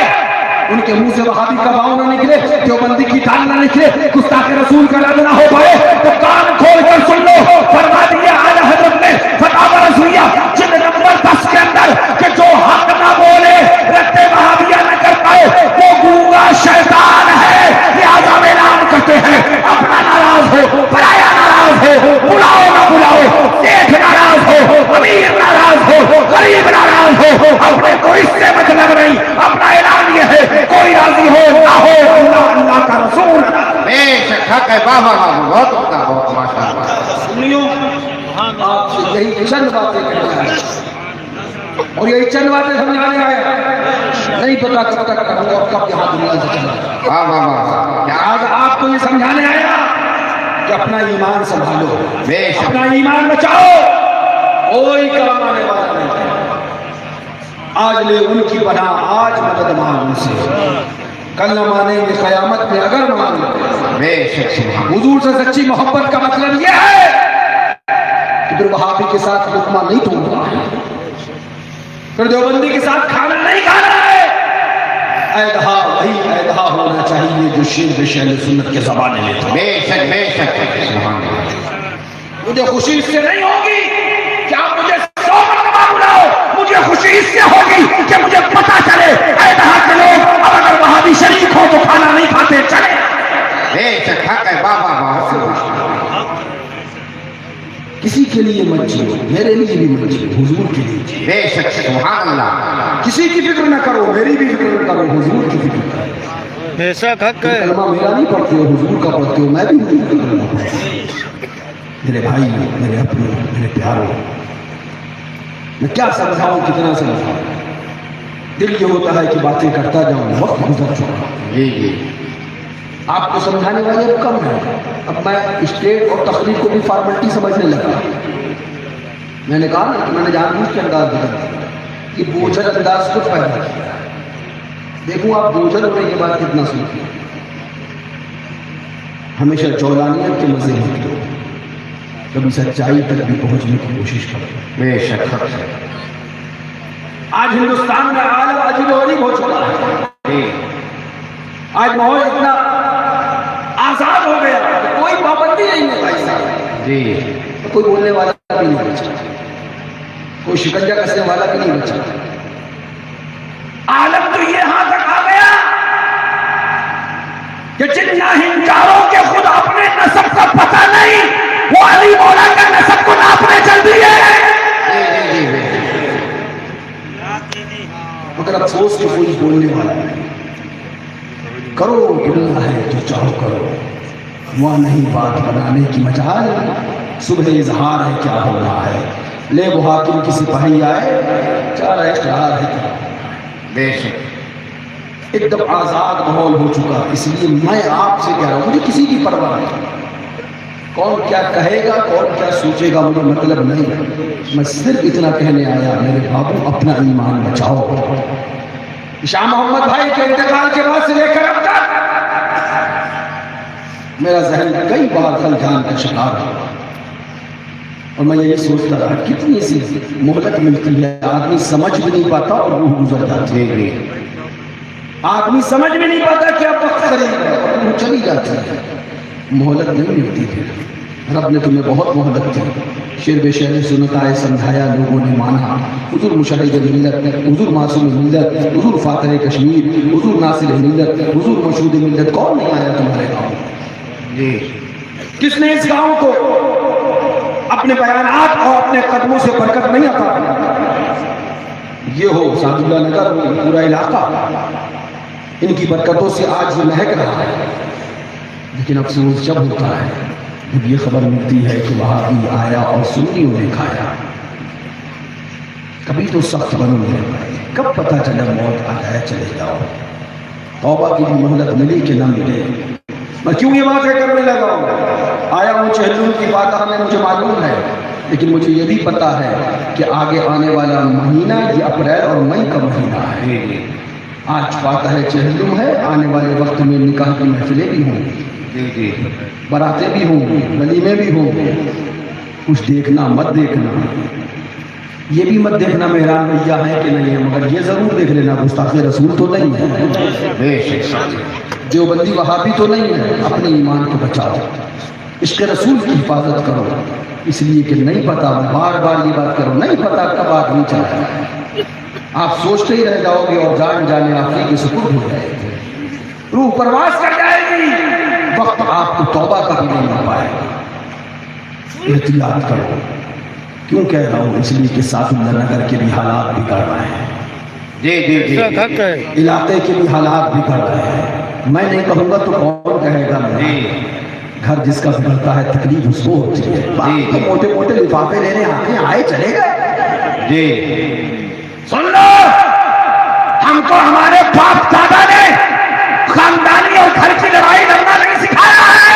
ان کے منہ سے وہابی کا باؤں نہ نکلے، دیوبندی کی ٹانگ نہ نکلے، گستاخ رسول کا لفظ نہ ہو پائے تو کان کھول کر سن لو، فرما دیا اعلیٰ حضرت نے فتاوی رضویہ جلد نمبر 10 کے اندر کہ جو حق نہ بولے، رد وہابیہ نہ کر پائے، وہ گونگا شیطان ہے۔ لہذا میں اعلان کرتے ہیں، اپنا ناراض ہو، پرایا ناراض ہو، بلاؤ نہ بلاؤ، دیکھ ناراض ہو، امیر ناراض ہو، غریب ناراض ہو، اپنے کو اس سے مطلب نہیں، اپنا اعلان یہ ہے، کوئی راضی ہو نہ ہو، اللہ کا رسول بے شک حق ہے بابا بابا، بہت عمدہ، بہت ماشاء اللہ۔ سنیوں، آپ سے یہی چند باتیں کرنا ہے اور یہی چند باتیں سمجھانے آیا، نہیں پتا کب تک کروں اور کب یہاں دنیا سے چلا۔ واہ واہ واہ، آج آپ کو یہ سمجھانے آیا کہ اپنا ایمان سنبھالو، بے شک اپنا ایمان بچاؤ، کوئی کام آنے والا نہیں۔ آج لے ان کی پناہ، آج مدد مانگ ان سے، کل نہ مانیں گے قیامت میں اگر مان لو۔ بے شک سبحان حضور سے سچی محبت کا مطلب یہ ہے کہ پھر وہابی کے ساتھ لقمہ نہیں توڑنا ہے، پھر دیوبندی کے ساتھ کھانا نہیں کھانا ہے۔ ایدہا وہی ایدہا ہونا چاہیے جو شیر بے شہل سنت کے زبانے میں تھا۔ بے شک سبحان اللہ۔ مجھے خوشی اس سے نہیں ہوگی کہ آپ مجھے 100 مرتبہ بلاؤ، مجھے خوشی اس سے ہوگی کہ مجھے پتا چلے ایدہا کے لوگ اب اگر وہابی شریک ہو تو کھانا نہیں کھاتے، چلے۔ بے شک حق ہے بابا بابا، کسی کے لیے مت جیو، میرے لیے بھی مت جیو، حضور کے لیے جیو۔ بے شک سبحان اللہ۔ کسی کی فکر نہ کرو، میری بھی فکر نہ کرو، حضور کی فکر کرو۔ بیشک حق ہے۔ کلمہ میرا نہیں پڑھتے ہو، حضور کا پڑھتے ہو، میں بھی حضور کا کلمہ پڑھتا ہوں۔ میرے بھائی، میرے اپنے، میرے پیاروں، میں کیا سمجھاؤں، کتنا سمجھاؤں؟ دل یہ ہوتا ہے کہ باتیں کرتا جاؤں، وقت گزر چکا۔ جی آپ کو سمجھانے والے اب کم ہیں، اب میں اسٹیٹ اور تقریر کو بھی فارملٹی سمجھنے لگا۔ میں نے کہا نا کہ میں نے جان بوجھ کے انداز بدلا، یہ بوجھل انداز کچھ پیدا کیا۔ دیکھوں آپ بوجھل ہونے کے بعد کتنا سنتے ہیں۔ ہمیشہ جولانیت کے مزے ہوتے ہو، کبھی سچائی تک بھی پہنچنے کی کوشش کرو۔ بے شک حق ہے۔ آج ہندوستان میں عالم عجیب و غریب ہو چکا ہے، جی آج ماحول اتنا آزاد ہو گیا کہ کوئی پابندی نہیں ہے بھائی صاحب، جی کوئی بولنے والا بھی نہیں بچا، کوئی شکنجہ کسنے والا بھی نہیں بچا۔ عالم تو یہاں تک آ گیا کہ جن ناہنکاروں کے خود اپنے نسب کا پتہ نہیں، وہ علی مولا کا نسب کو ناپنے چل دیے۔ مگر افسوس کہ کوئی بولنے والا نہیں۔ کرو دنیا ہے جو چاہو کرو، وہاں نہیں بات بنانے کی مجال، صبح اظہار ہے کیا ہو رہا ہے، لے وہ حاکم کی سپاہی آئے، چارہ اقرار ہے کیا۔ بے شک ایک دم آزاد ماحول ہو چکا، اس لیے میں آپ سے کہہ رہا ہوں، مجھے کسی کی پرواہ نہیں، کون کیا کہے گا، کون کیا سوچے گا، مجھے مطلب نہیں۔ میں صرف اتنا کہنے آیا، میرے بابو اپنا ایمان بچاؤ۔ شاہ محمد بھائی کے انتقال کے بعد سے لے کر اب تک میرا ذہن کئی بار خلجان کا شکار ہوا اور میں یہی سوچتا رہا کتنی سی مہلت ملتی ہے، آدمی سمجھ بھی نہیں پاتا اور روح گزر جاتی ہے، آدمی سمجھ بھی نہیں پاتا کہ اب وقت قریب ہے، اور روح چلی جاتی ہے، مہلت نہیں ملتی تھی۔ رب نے تمہیں بہت مہلت دی، شیر بے شہر سنت آئے، سمجھایا، لوگوں نے مانا۔ حضور مشرد ملت، حضور معصوم ملت، حضور فاتح کشمیر، حضور ناصر ملت، حضور مشہود ملت، کون نہیں آیا تمہارے گاؤں؟ جی کس نے اس گاؤں کو اپنے بیانات اور اپنے قدموں سے برکت نہیں عطا کی؟ یہ ہو سعد اللہ نگر ہو، پورا علاقہ ان کی برکتوں سے آج یہ مہک رہا ہے، لیکن افسوس جب ہوتا ہے جب یہ خبر ملتی ہے کہ وہاں بھی آیا اور سنیوں نے کھایا۔ کبھی تو سخت بنو میرے بھائی، کب پتہ چلا موت آ جائے چلے جاؤ، توبہ کی بھی مہلت ملی کہ نہ ملے۔ میں کیوں یہ باتیں کرنے لگا ہوں؟ آیا ہوں چہلم کی باتیں میں مجھے معلوم ہے، لیکن مجھے یہ بھی پتا ہے کہ آگے آنے والا مہینہ یہ اپریل اور مئی کا مہینہ ہے۔ آج فاتح چہلم ہے، آنے والے وقت میں نکاح کی محفلیں بھی ہوں گی، براتیں بھی ہوں گی، ولیمے بھی ہوں گے۔ کچھ دیکھنا مت دیکھنا، یہ بھی مت دیکھنا مہران بھیا ہے کہ نہیں ہے، مگر یہ ضرور دیکھ لینا گستاخ رسول تو نہیں ہے، دیوبندی وہابی تو نہیں ہے۔ اپنے ایمان کو بچاؤ، عشق رسول کی حفاظت کرو، اس لیے کہ نہیں پتا، بار بار یہ بات کرو، نہیں پتا کب آدمی چلا جائے۔ آپ سوچتے ہی رہ جاؤ گے اور جان جانے آپ کے سپرد ہو جائے گی، روح پرواز کر جائے گی، وقت آپ کو توبہ کا بھی نہیں مل پائے گا۔ احتیاط کرو۔ کیوں کہہ رہا ہوں؟ اس لیے کہ ساتھ اللہ نگر کے بھی حالات بگڑ رہے ہیں، علاقے کے بھی حالات بگڑ رہے ہیں۔ میں نہیں کہوں گا تو کون کہے گا؟ گھر جس کا بگڑتا ہے تکلیف اس کو ہوتی ہے۔ باقی تو موٹے موٹے لفافے لینے آتے ہیں، آئے چلے گئے۔ سن لو، ہم کو ہمارے باپ دادا نے خاندانی اور گھر کی لڑائی لڑنا نہیں سکھایا ہے۔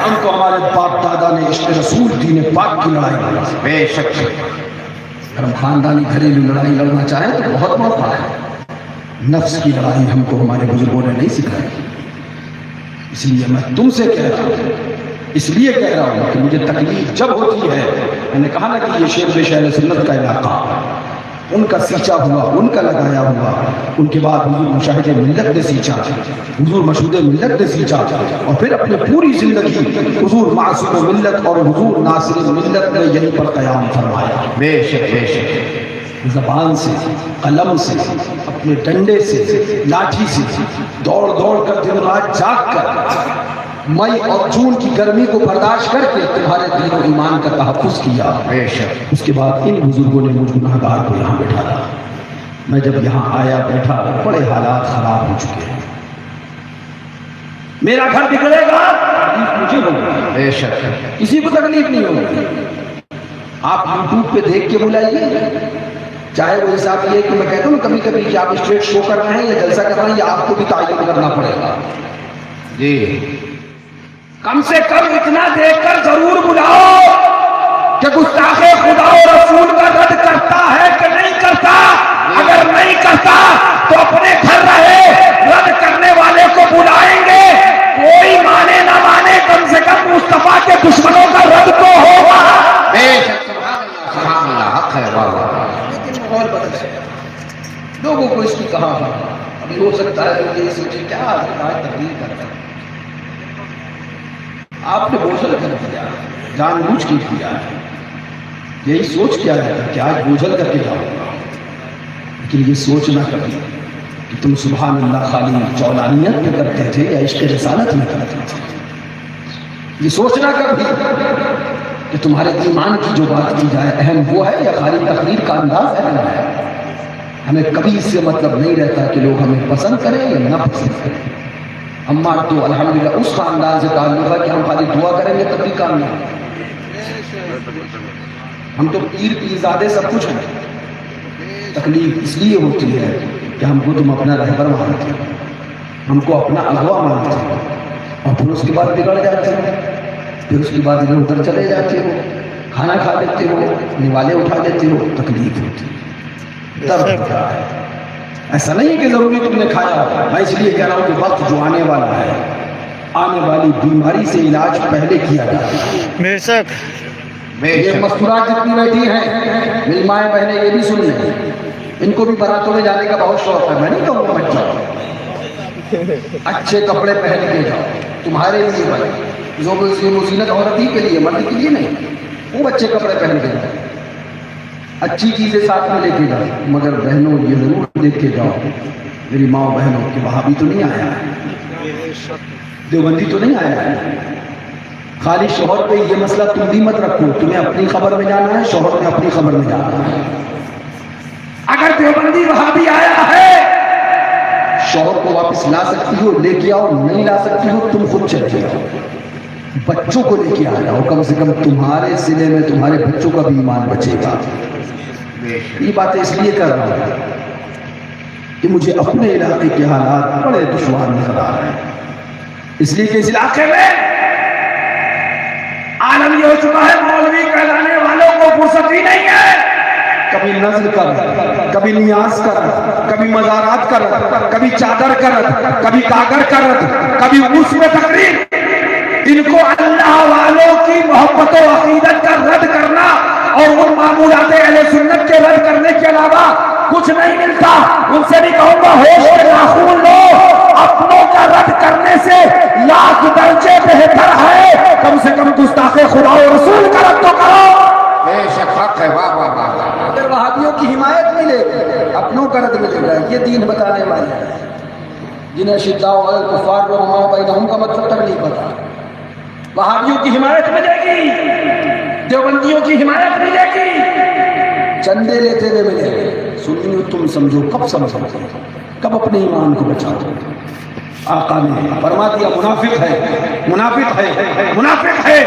ہم کو ہمارے باپ دادا نے عشق رسول دین پاک کی لڑائی لڑی۔ بے شک اگر ہم خاندانی گھریلو لڑائی لڑنا چاہیں تو بہت موقع ہے۔ نفس کی لڑائی ہم کو ہمارے بزرگوں نے نہیں سکھائی، اس لیے میں تم سے کہہ رہا ہوں، اس لیے کہہ رہا ہوں کہ مجھے تکلیف جب ہوتی ہے، میں نے کہا نا کہ یہ شیر بے شہر سنت کا علاقہ، ان کا سینچا ہوا، ان کا لگایا ہوا، ان کے بعد حضور مشاہد ملت نے سینچا، حضور مشہود ملت نے سینچا، اور پھر اپنی پوری زندگی حضور معصوم ملت اور حضور ناصر ملت نے یہیں پر قیام فرمایا۔ بے شک بے شک، زبان سے، قلم سے، اپنے ڈنڈے سے، لاٹھی سے، دوڑ دوڑ کر دن رات جاگ کر، مئی اور جون کی گرمی کو برداشت کر کے تمہارے دین و ایمان کا تحفظ کیا۔ بے شک۔ اس کے بعد ان بزرگوں نے مجھ گناہگار کو یہاں بٹھایا۔ میں جب یہاں آیا بیٹھا، بڑے حالات خراب ہو چکے ہیں۔ میرا گھر بگڑے گا، تکلیف مجھے ہوگی، بے شک، کسی کو تکلیف نہیں ہوگی۔ آپ یوٹیوب پہ دیکھ کے بلائیے، چاہے وہ حساب یہ کہ میں کہتا ہوں کبھی کبھی کہ آپ اسٹیج شو کر رہے ہیں یا جلسہ کر رہے ہیں، یا آپ کو بھی تعین کرنا پڑے گا۔ جی، کم سے کم اتنا دیکھ کر ضرور بلاؤ کہ گستاخ خدا و رسول کا رد کرتا ہے کہ نہیں کرتا۔ اگر نہیں کرتا تو اپنے گھر رہے، رد کرنے والے کو بلائیں گے، کوئی مانے نہ مانے، کم سے کم مصطفیٰ کے دشمنوں کا رد تو ہوگا۔ سبحان اللہ، حق ہے واللہ۔ لیکن ماحول بدل گیا، لوگوں کو اس کی کہاں ہے؟ ابھی ہو سکتا ہے کہ یہ سوچے کیا آج تبدیل کرتا ہے، آپ نے بوجھل کر دیا، جان بوجھ کے کیا ہے، یہی سوچ کیا ہے کہ آج بوجھل کر کے جاؤ گا، لیکن یہ سوچنا کبھی کہ تم سبحان اللہ خالی جولانیت میں کرتے تھے یا عشق رسالت میں کرتے تھے۔ یہ سوچنا کبھی کہ تمہارے ایمان کی جو بات کی جائے اہم وہ ہے یا خالی تقریر کا انداز اہم ہے۔ ہمیں کبھی اس سے مطلب نہیں رہتا کہ لوگ ہمیں پسند کریں یا نہ پسند کریں۔ اماں تو الحمدللہ اس خاندان سے تعلق ہے کہ ہم خالی دعا کریں گے تب بھی کام نہیں، ہم تو پیر پیرزادے سب کچھ ہیں۔ تکلیف اس لیے ہوتی ہے کہ ہم کو تم اپنا رہبر مانتے ہو، ہم کو اپنا اغوا مانتے ہو، اور پھر اس کے بعد بگڑ جاتے ہو، پھر اس کے بعد ادھر ادھر چلے جاتے ہو، کھانا کھا لیتے ہو، نوالے اٹھا لیتے ہو، تکلیف ہوتی ہے، درد ہوتا ہے۔ ایسا نہیں کہ ضروری تم نے کھایا، میں اس لیے کہہ رہا ہوں کہ وقت جو آنے والا ہے، آنے والی بیماری سے علاج پہلے کیا جاتا ہے۔ بے شک۔ یہ مستورات جتنی بیٹھی ہیں، میری مائیں بہنیں یہ بھی سن لیں، ان کو بھی براتوں میں جانے کا بہت شوق ہے۔ میں نہیں کہوں گا مت جاؤ، اچھے کپڑے پہن کے جاؤ، تمہارے لیے بھائی، جو زینت عورت ہی کے لیے، مرد کے لیے نہیں، وہ اچھے کپڑے پہن کے جاؤ، اچھی چیزیں ساتھ میں لے کے جاؤ، مگر بہنوں یہ ضرور دیکھ کے جاؤ میری ماں بہنوں کہ وہابی تو نہیں آیا ہے، دیوبندی تو نہیں آیا ہے۔ خالی شوہر پہ یہ مسئلہ تم بھی مت رکھو، تمہیں اپنی خبر میں جانا ہے، شوہر نے اپنی خبر میں جانا ہے۔ اگر دیوبندی وہابی آیا ہے، شوہر کو واپس لا سکتی ہو، لے کے آؤ، نہیں لا سکتی ہو تم خود چلے جاؤ، بچوں کو لے کے آ جاؤ، کم سے کم تمہارے سلے میں تمہارے بچوں کا بھی ایمان بچے گا۔ یہ باتیں اس لیے کر رہا ہوں کہ مجھے اپنے علاقے کے حالات بڑے دشوار نظر آ رہے ہیں، اس لیے کہ اس علاقے میں عالم یہ ہو چکا ہے مولوی کہلانے والوں کو فرصت ہی نہیں ہے۔ کبھی نذر کر، کبھی نیاز کر، کبھی مزارات کر، کبھی چادر کر، کبھی کاغر کر، کبھی عرس میں تقریر۔ ان کو اللہ والوں کی محبت و عقیدت کا رد کرنا اور ان معمولات اہل سنت کے رد کرنے کے علاوہ کچھ نہیں ملتا۔ ان سے بھی کہوں گا ہوش کے ناخن لو، اپنوں کا رد کرنے سے لاکھ درجے بہتر ہے کم سے کم گستاخ خدا و رسول کا رد تو کرو۔ بے شک حق ہے، واہ واہ واہ۔ اگر وہابیوں کی حمایت ملے اپنوں کا رد ملے گا، یہ دین بتانے والے ہیں جنہیں شداء الکفار رحماء بینہم کا مطلب تک نہیں پتا۔ وہابیوں کی حمایت ملے گی، دیوبندیوں کی حمایت ملے گی، چندے لیتے ہوئے ملے گے۔ سنیو تم سمجھو، کب سمجھو، کب اپنے ایمان کو بچاؤ؟ آقا نے فرما دیا منافق ہے، منافق ہے، منافق ہے۔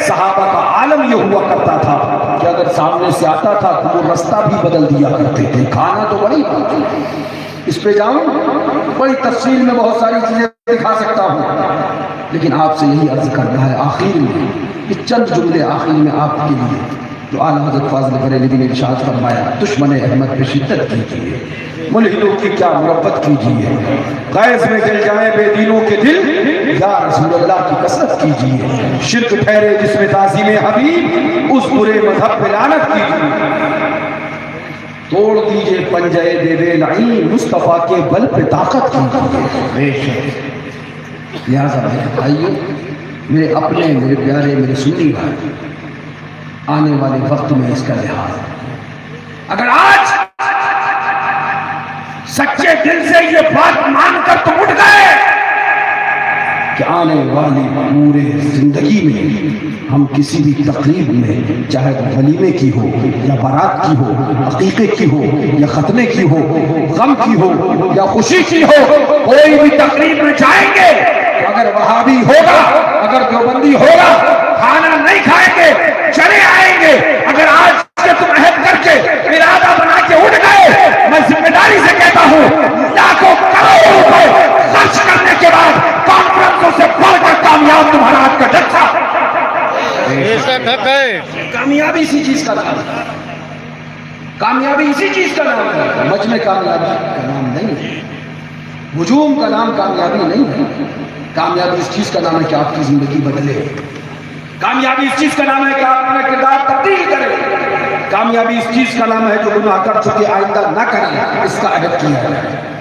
صحابہ کا عالم یہ ہوا کرتا تھا کہ اگر سامنے سے آتا تھا تو وہ رستہ بھی بدل دیا کرتے تھے۔ کھانا تو بڑی بات ہے، اس پہ جاؤں بڑی تفصیل میں بہت ساری چیزیں دکھا سکتا ہوں، لیکن آپ سے یہی عرض کرنا ہے آخر میں یہ چند جملے آخر میں آپ کے لیے جو اعلیٰ حضرت فاضل بریلوی نے ارشاد فرمایا، دشمن احمد پہ شدت کیجیے، ملحدوں کی کیا مربت کیجیے، غیظ میں جل جائیں بے دینوں کے دل، یا رسول اللہ کی کثرت کیجیے، شرک ٹھہرے جس میں تعظیم حبیب، اس برے مذہب پہ لعنت کیجیے، توڑ دیجئے پنجے دے دے لعین، مصطفیٰ کے بل پہ طاقت کیجیے۔ لہٰذا میرے بھائیو، میرے اپنے، میرے پیارے، میرے سنی بھائی، آنے والے وقت میں اس کا لحاظ، اگر آج سچے دل سے یہ بات مان کر تم اٹھ گئے کہ آنے والی پورے زندگی میں ہم کسی بھی تقریب میں، چاہے ولیمے کی ہو یا بارات کی ہو، عقیقے کی ہو یا ختنے کی ہو، غم کی ہو یا خوشی کی ہو، کوئی بھی تقریب میں جائیں گے، اگر وہابی ہوگا، اگر دیوبندی ہوگا، کھانا نہیں کھائیں گے، چلے آئیں گے۔ اگر آج سے تم عہد کر کے ارادہ بنا کے اٹھ گئے، میں ذمہ داری سے کہتا ہوں لاکھوں کروڑوں روپے خرچ کرنے کے بعد کانفرنسوں سے بڑھ کر کامیاب تمہارا آج کا جلسہ۔ کامیابی اسی چیز کا نام ہے، کامیابی اسی چیز کا نام ہے، مجمع کامیابی کا نام نہیں ہے، ہجوم کا نام کامیابی نہیں ہے۔ کامیابی اس چیز کا نام ہے کہ آپ کی زندگی بدلے، کامیابی اس چیز کا نام ہے کہ آپ اپنا کردار تبدیل کریں، کامیابی اس چیز کا نام ہے جو گناہ کر چکے آئندہ نہ کریں، اس کا عہد کیا ہے۔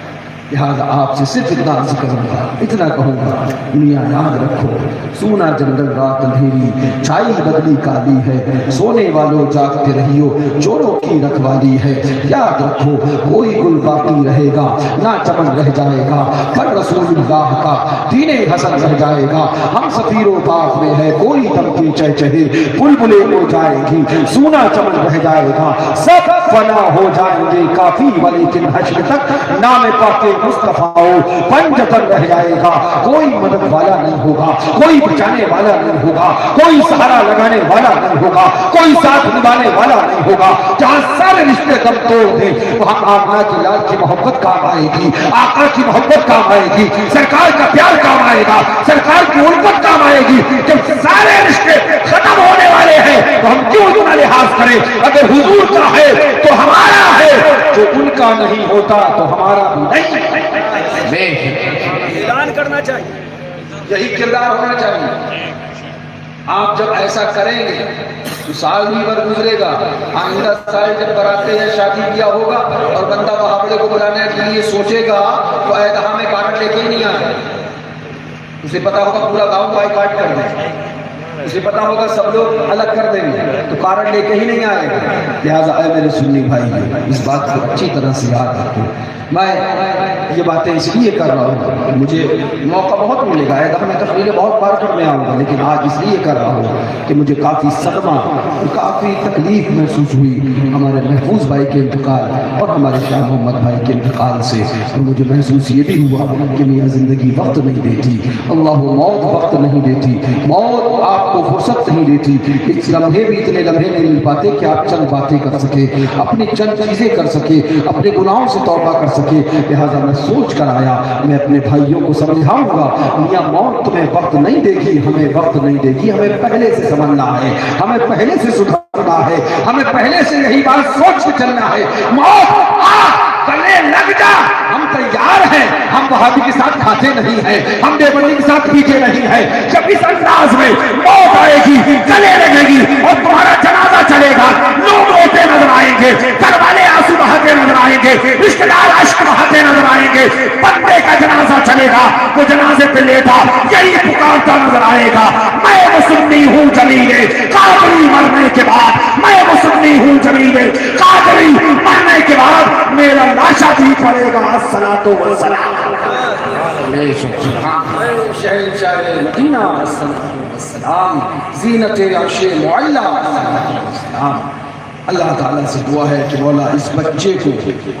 لہذا آپ سے صرف اتنا عرض کروں گا، اتنا کہوں گا، دنیا یاد رکھو، سونا جنگل رات اندھیری، چھائی بدلی کالی ہے، سونے والوں جاگتے رہیو، چوروں کی رکھوالی ہے، یاد رکھو کوئی گل باقی رہے گا نہ چمن رہ جائے گا، پر رسول اللہ کا دین حسن رہ جائے گا، ہم سفیر و باغ میں ہے کوئی دم کی چہچہے، بلبلیں اڑ جائے گی، سونا چمن رہ جائے گا، سب فنا ہو جائیں گے کافی، ولیکن حشر تک نام پاک مصطفیٰ پنجتن رہ جائے گا، کوئی مدد والا نہیں ہوگا، کوئی بچانے والا نہیں ہوگا، کوئی سہارا لگانے والا نہیں ہوگا، کوئی ساتھ نبھانے والا نہیں ہوگا، جہاں سارے رشتے دم توڑ دیں وہاں آقا کی لال کی محبت کام آئے گی، آقا کی محبت کام آئے گی، سرکار کا پیار کام آئے گا، سرکار کی الفت کام آئے گی۔ جب سارے رشتے ختم ہونے والے ہیں تو ہم کیوں اتنا لحاظ کریں؟ اگر حضور کا ہے تو ہمارا ہے، جو ان کا نہیں ہوتا تو ہمارا بھی نہیں۔ اعلان کرنا چاہیے، یہی کردار ہونا چاہیے۔ آپ جب ایسا کریں گے تو سال بھی بھر گزرے گا، آئندہ سال جب براتے ہیں شادی بیاہ ہوگا اور بندہ وہابڑے کو بلانے کے لیے سوچے گا تو ایدہا میں کارڈ لے کے ہی نہیں آئے، اسے پتا ہوگا پورا گاؤں بائی کارڈ کر دیں، اسے پتا ہوگا سب لوگ الگ کر دیں گے تو کارڈ لے کے ہی نہیں آئے گا. لہٰذا اے میرے سنی بھائی اس بات کو اچھی طرح سے یاد رکھو. میں یہ باتیں اس لیے کر رہا ہوں کہ مجھے موقع بہت ملے گا. میں تقریریں بہت بار کرنے آؤں گا لیکن آج اس لیے کر رہا ہوں کہ مجھے کافی صدمہ کافی تکلیف محسوس ہوئی ہمارے محفوظ بھائی کے انتقال اور ہمارے شاہ محمد بھائی کے انتقال سے. اور مجھے محسوس یہ بھی ہوا کہ میاں زندگی وقت نہیں دیتی, اللہ موت وقت نہیں دیتی, موت آپ کو فرصت نہیں دیتی. اس لمحے بھی اتنے لمحے نہیں مل پاتے کہ آپ چند باتیں کر سکے, اپنی چند چیزیں کر سکے, اپنے گناہوں سے توبہ کر سکے. لہٰذا میں سوچ کر آیا میں اپنے بھائیوں کو سمجھاؤں گا میاں موت تمہیں وقت نہیں دے گی, ہمیں وقت نہیں دے گی. ہمیں پہلے سے سمجھنا ہے, ہمیں پہلے سے سدھرنا ہے, ہمیں پہلے سے یہی بات سوچ کے چلنا ہے. موت گلے لگ جا, ہم تیار ہیں. ہم وہابی کے ساتھ کھاتے نہیں ہیں, ہم دیوبندی کے ساتھ پیتے نہیں ہیں. جب اس انداز میں موت آئے گی, گلے لگے گی اور تمہارا جنازہ چلے گا, لوگ روتے نظر آئیں گے, گھر والے آنسو بہاتے نظر آئیں گے, رشتے دار اشک بہاتے نظر آئیں گے. بندے کا جنازہ چلے گا, وہ جنازے پہ لیٹا یہی پکارتا نظر آئے گا, میں وہ سنی ہوں جمیلے قادری مرنے کے بعد, میں وہ سنی ہوں جمیلے قادری مرنے کے بعد میرا لاشا بھی پڑے گا. الصلاۃ والسلام شہنشاہ مدینہ الصلاۃ والسلام زینت عرش معلی. اللہ تعالیٰ سے دعا ہے کہ مولا اس بچے کو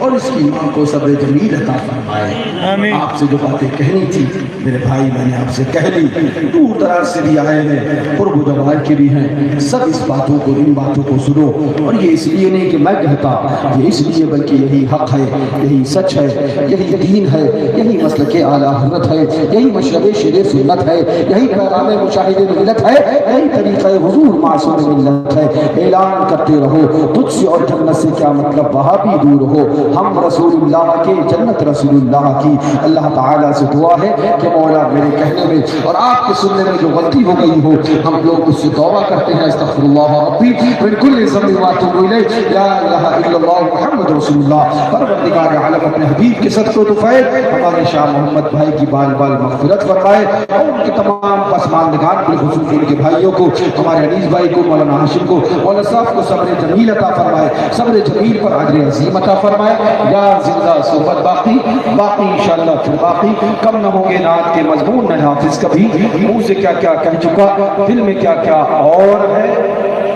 اور اس کی ماں کو صبر جمیل عطا فرمائے. آپ سے جو باتیں کہنی تھی میرے بھائی میں نے آپ سے کہہ لی. دور دراز سے بھی آئے ہیں, قرب و جوار کے بھی ہیں, سب اس باتوں کو ان باتوں کو سنو. اور یہ اس لیے نہیں کہ میں کہتا, یہ اس لیے بلکہ یہی حق ہے, یہی سچ ہے, یہی دین ہے, یہی مسلک اعلیٰ حضرت ہے, یہی مشرب شیر سنت ہے, یہی پیغام مشاہد ملت ہے, یہی طریقہ حضور معصوم ملت ہے. اعلان کرتے رہو تجھ سے اور جنت سے کیا مطلب وہاں بھی دور ہو, ہم رسول اللہ کے, جنت رسول اللہ کی. اللہ تعالیٰ سے دعا ہے کہ مولا میرے کہنے میں اور آپ کے سننے میں جو غلطی ہو گئی ہو ہم لوگ اس سے توبہ کرتے ہیں. استغفر اللہ ربی من کل ذنب واتوب الیہ, لا الہ الا اللہ محمد رسول اللہ. پروردگار عالم اپنے حبیب کے صدقے و طفیل ہمارے شاہ محمد بھائی کی بال بال مغفرت فرمائے اور ان کے تمام پسماندگان بالخصوص ان کے بھائیوں کو, ہمارے انیس بھائی کو, مولانا ہاشم کو, مولانا صاحب کو صبر جمیل عطا فرمائے, صبر جمیل پر اجر عظیم عطا فرمائے. یا زندہ صحبت باقی باقی انشاءاللہ پھر باقی. کم نہ ہوں گے نعت کے مضمون نہ حافظ کبھی, منہ سے کیا کیا کہہ چکا, دل میں کیا کیا اور ہے,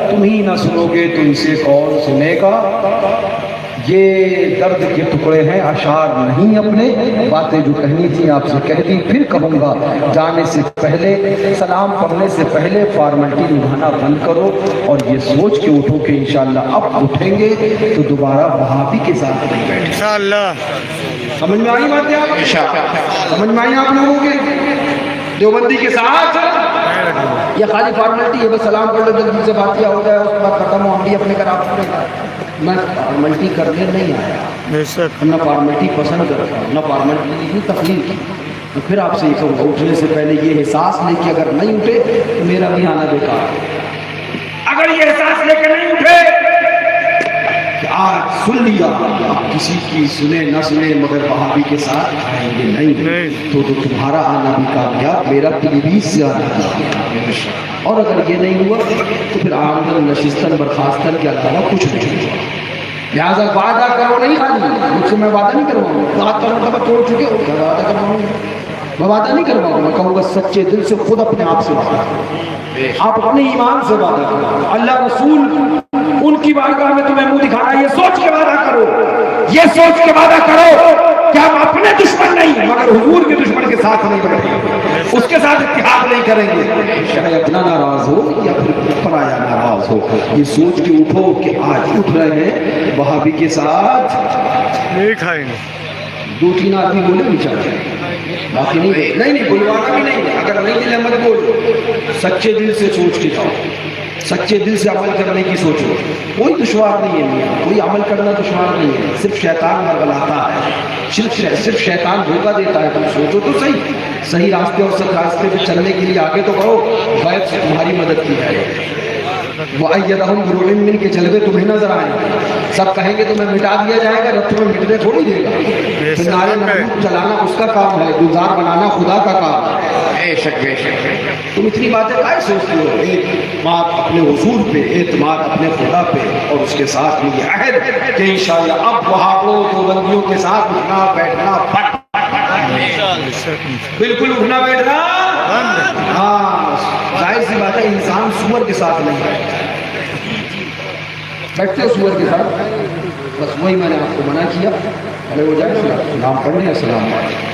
تم ہی نہ سنو گے تو اسے کون سنے گا. یہ درد کے ٹکڑے ہیں, اشعار نہیں اپنے, باتیں جو کہنی تھی آپ سے کہہ دی. پھر کہوں گا جانے سے پہلے, سلام پڑھنے سے پہلے فارملٹی نبھانا بند کرو اور یہ سوچ کے اٹھو کہ انشاءاللہ اب اٹھیں گے تو دوبارہ وہابی کے ساتھ نہیں بیٹھیں انشاءاللہ. سمجھ میں آئی باتیں آپ, سمجھ میں آئی آپ لوگوں کے دیوبندی کے ساتھ یا خالی فارملٹی ہے, بس سلام پڑھ لو جلدی سے بات کیا ہو جائے اس کے بعد ختم ہو, ہم بھی اپنے گھر آپ اپنے گھر. میں فارملٹی کرنے نہیں آیا, نہ فارملٹی پسند کرتا ہوں, نہ فارملٹی کی تقریر کی. تو پھر آپ سے اٹھنے سے پہلے یہ احساس لے کہ اگر نہیں اٹھے تو میرا بھی آنا بیکار ہے. اگر یہ احساس لے کے نہیں اٹھے کہ آج سن لیا, اب کسی کی سنے نہ سنے مگر وہابی کے ساتھ آئیں گے نہیں, تو تمہارا آنا بھی کامیاب, میرا پیلیبیت سے آنا کامیاب. اور اگر یہ نہیں ہوا تو پھر آمدن نشستن برخاستن کے علاوہ کچھ نہیں ہوا. لہٰذا وعدہ کرو نہیں, خالی مجھ سے میں وعدہ نہیں کرواؤں گا, بات کا مطلب توڑ چکے ہو, میں وعدہ کرواؤں گا, میں وعدہ نہیں کرواؤں گا, میں کہوں گا سچے دل سے خود اپنے آپ سے وعدہ کرو, آپ اپنے ایمان سے وعدہ کرو. اللہ رسول ان کی بارگاہ میں تمہیں منہ دکھانا, یہ سوچ کے وعدہ کرو, یہ سوچ کے وعدہ کرو کہ ہم اپنے دشمن نہیں مگر حضور کے دشمن کے ساتھ نہیں بڑھیں گے, اس کے ساتھ اتحاد نہیں کریں گے, شاید اپنا ناراض ہو یا پھر پرایا ناراض ہو. یہ سوچ کے اٹھو کہ آج اٹھ رہے ہیں وہابی کے ساتھ نہیں کھائیں گے. 2-3 آدمی بولے بھی چاہتے ہیں, باقی نہیں بلوانا بھی نہیں. اگر نہیں دل مت بولو, سچے دل سے سوچ کے جاؤ, سچے دل سے عمل کرنے کی سوچو. کوئی دشوار نہیں ہے میاں, کوئی عمل کرنا دشوار نہیں ہے, صرف شیطان مرغلاتا ہے, صرف شیطان دھوکہ دیتا ہے. تم سوچو تو صحیح راستے اور سب راستے پہ چلنے کے لیے آگے تو بڑھو, غیب سے تمہاری مدد کی جائے. وَأَيَّدَهُمْ بِرُوحٍ مِّنْهُ کے جلوے تمہیں نظر آئیں گے, سب کہیں گے تمہیں مٹا دیا جائے گا, جب تمہیں مٹنے تھوڑی دے گا. نعرے محمود چلانا اس کا کام ہے, گلزار بنانا خدا کا کام ہے. بے شک بے شک تم اتنی باتیں کائے سوچتی ہو؟ اعتماد اپنے حضور پہ، اعتماد اپنے خدا پہ، اور اس کے ساتھ یہ عہد کہ انشاءاللہ اب وہابوں دیوبندیوں کے ساتھ اٹھنا بیٹھنا بالکل اٹھنا بیٹھنا ہاں ظاہر سی بات ہے، انسان سور کے ساتھ نہیں بیٹھتا، بیٹھتے سور کے ساتھ، بس وہی میں نے آپ کو منع کیا. ارے وہ جائے سلام پڑھ لیں. السلام علیکم.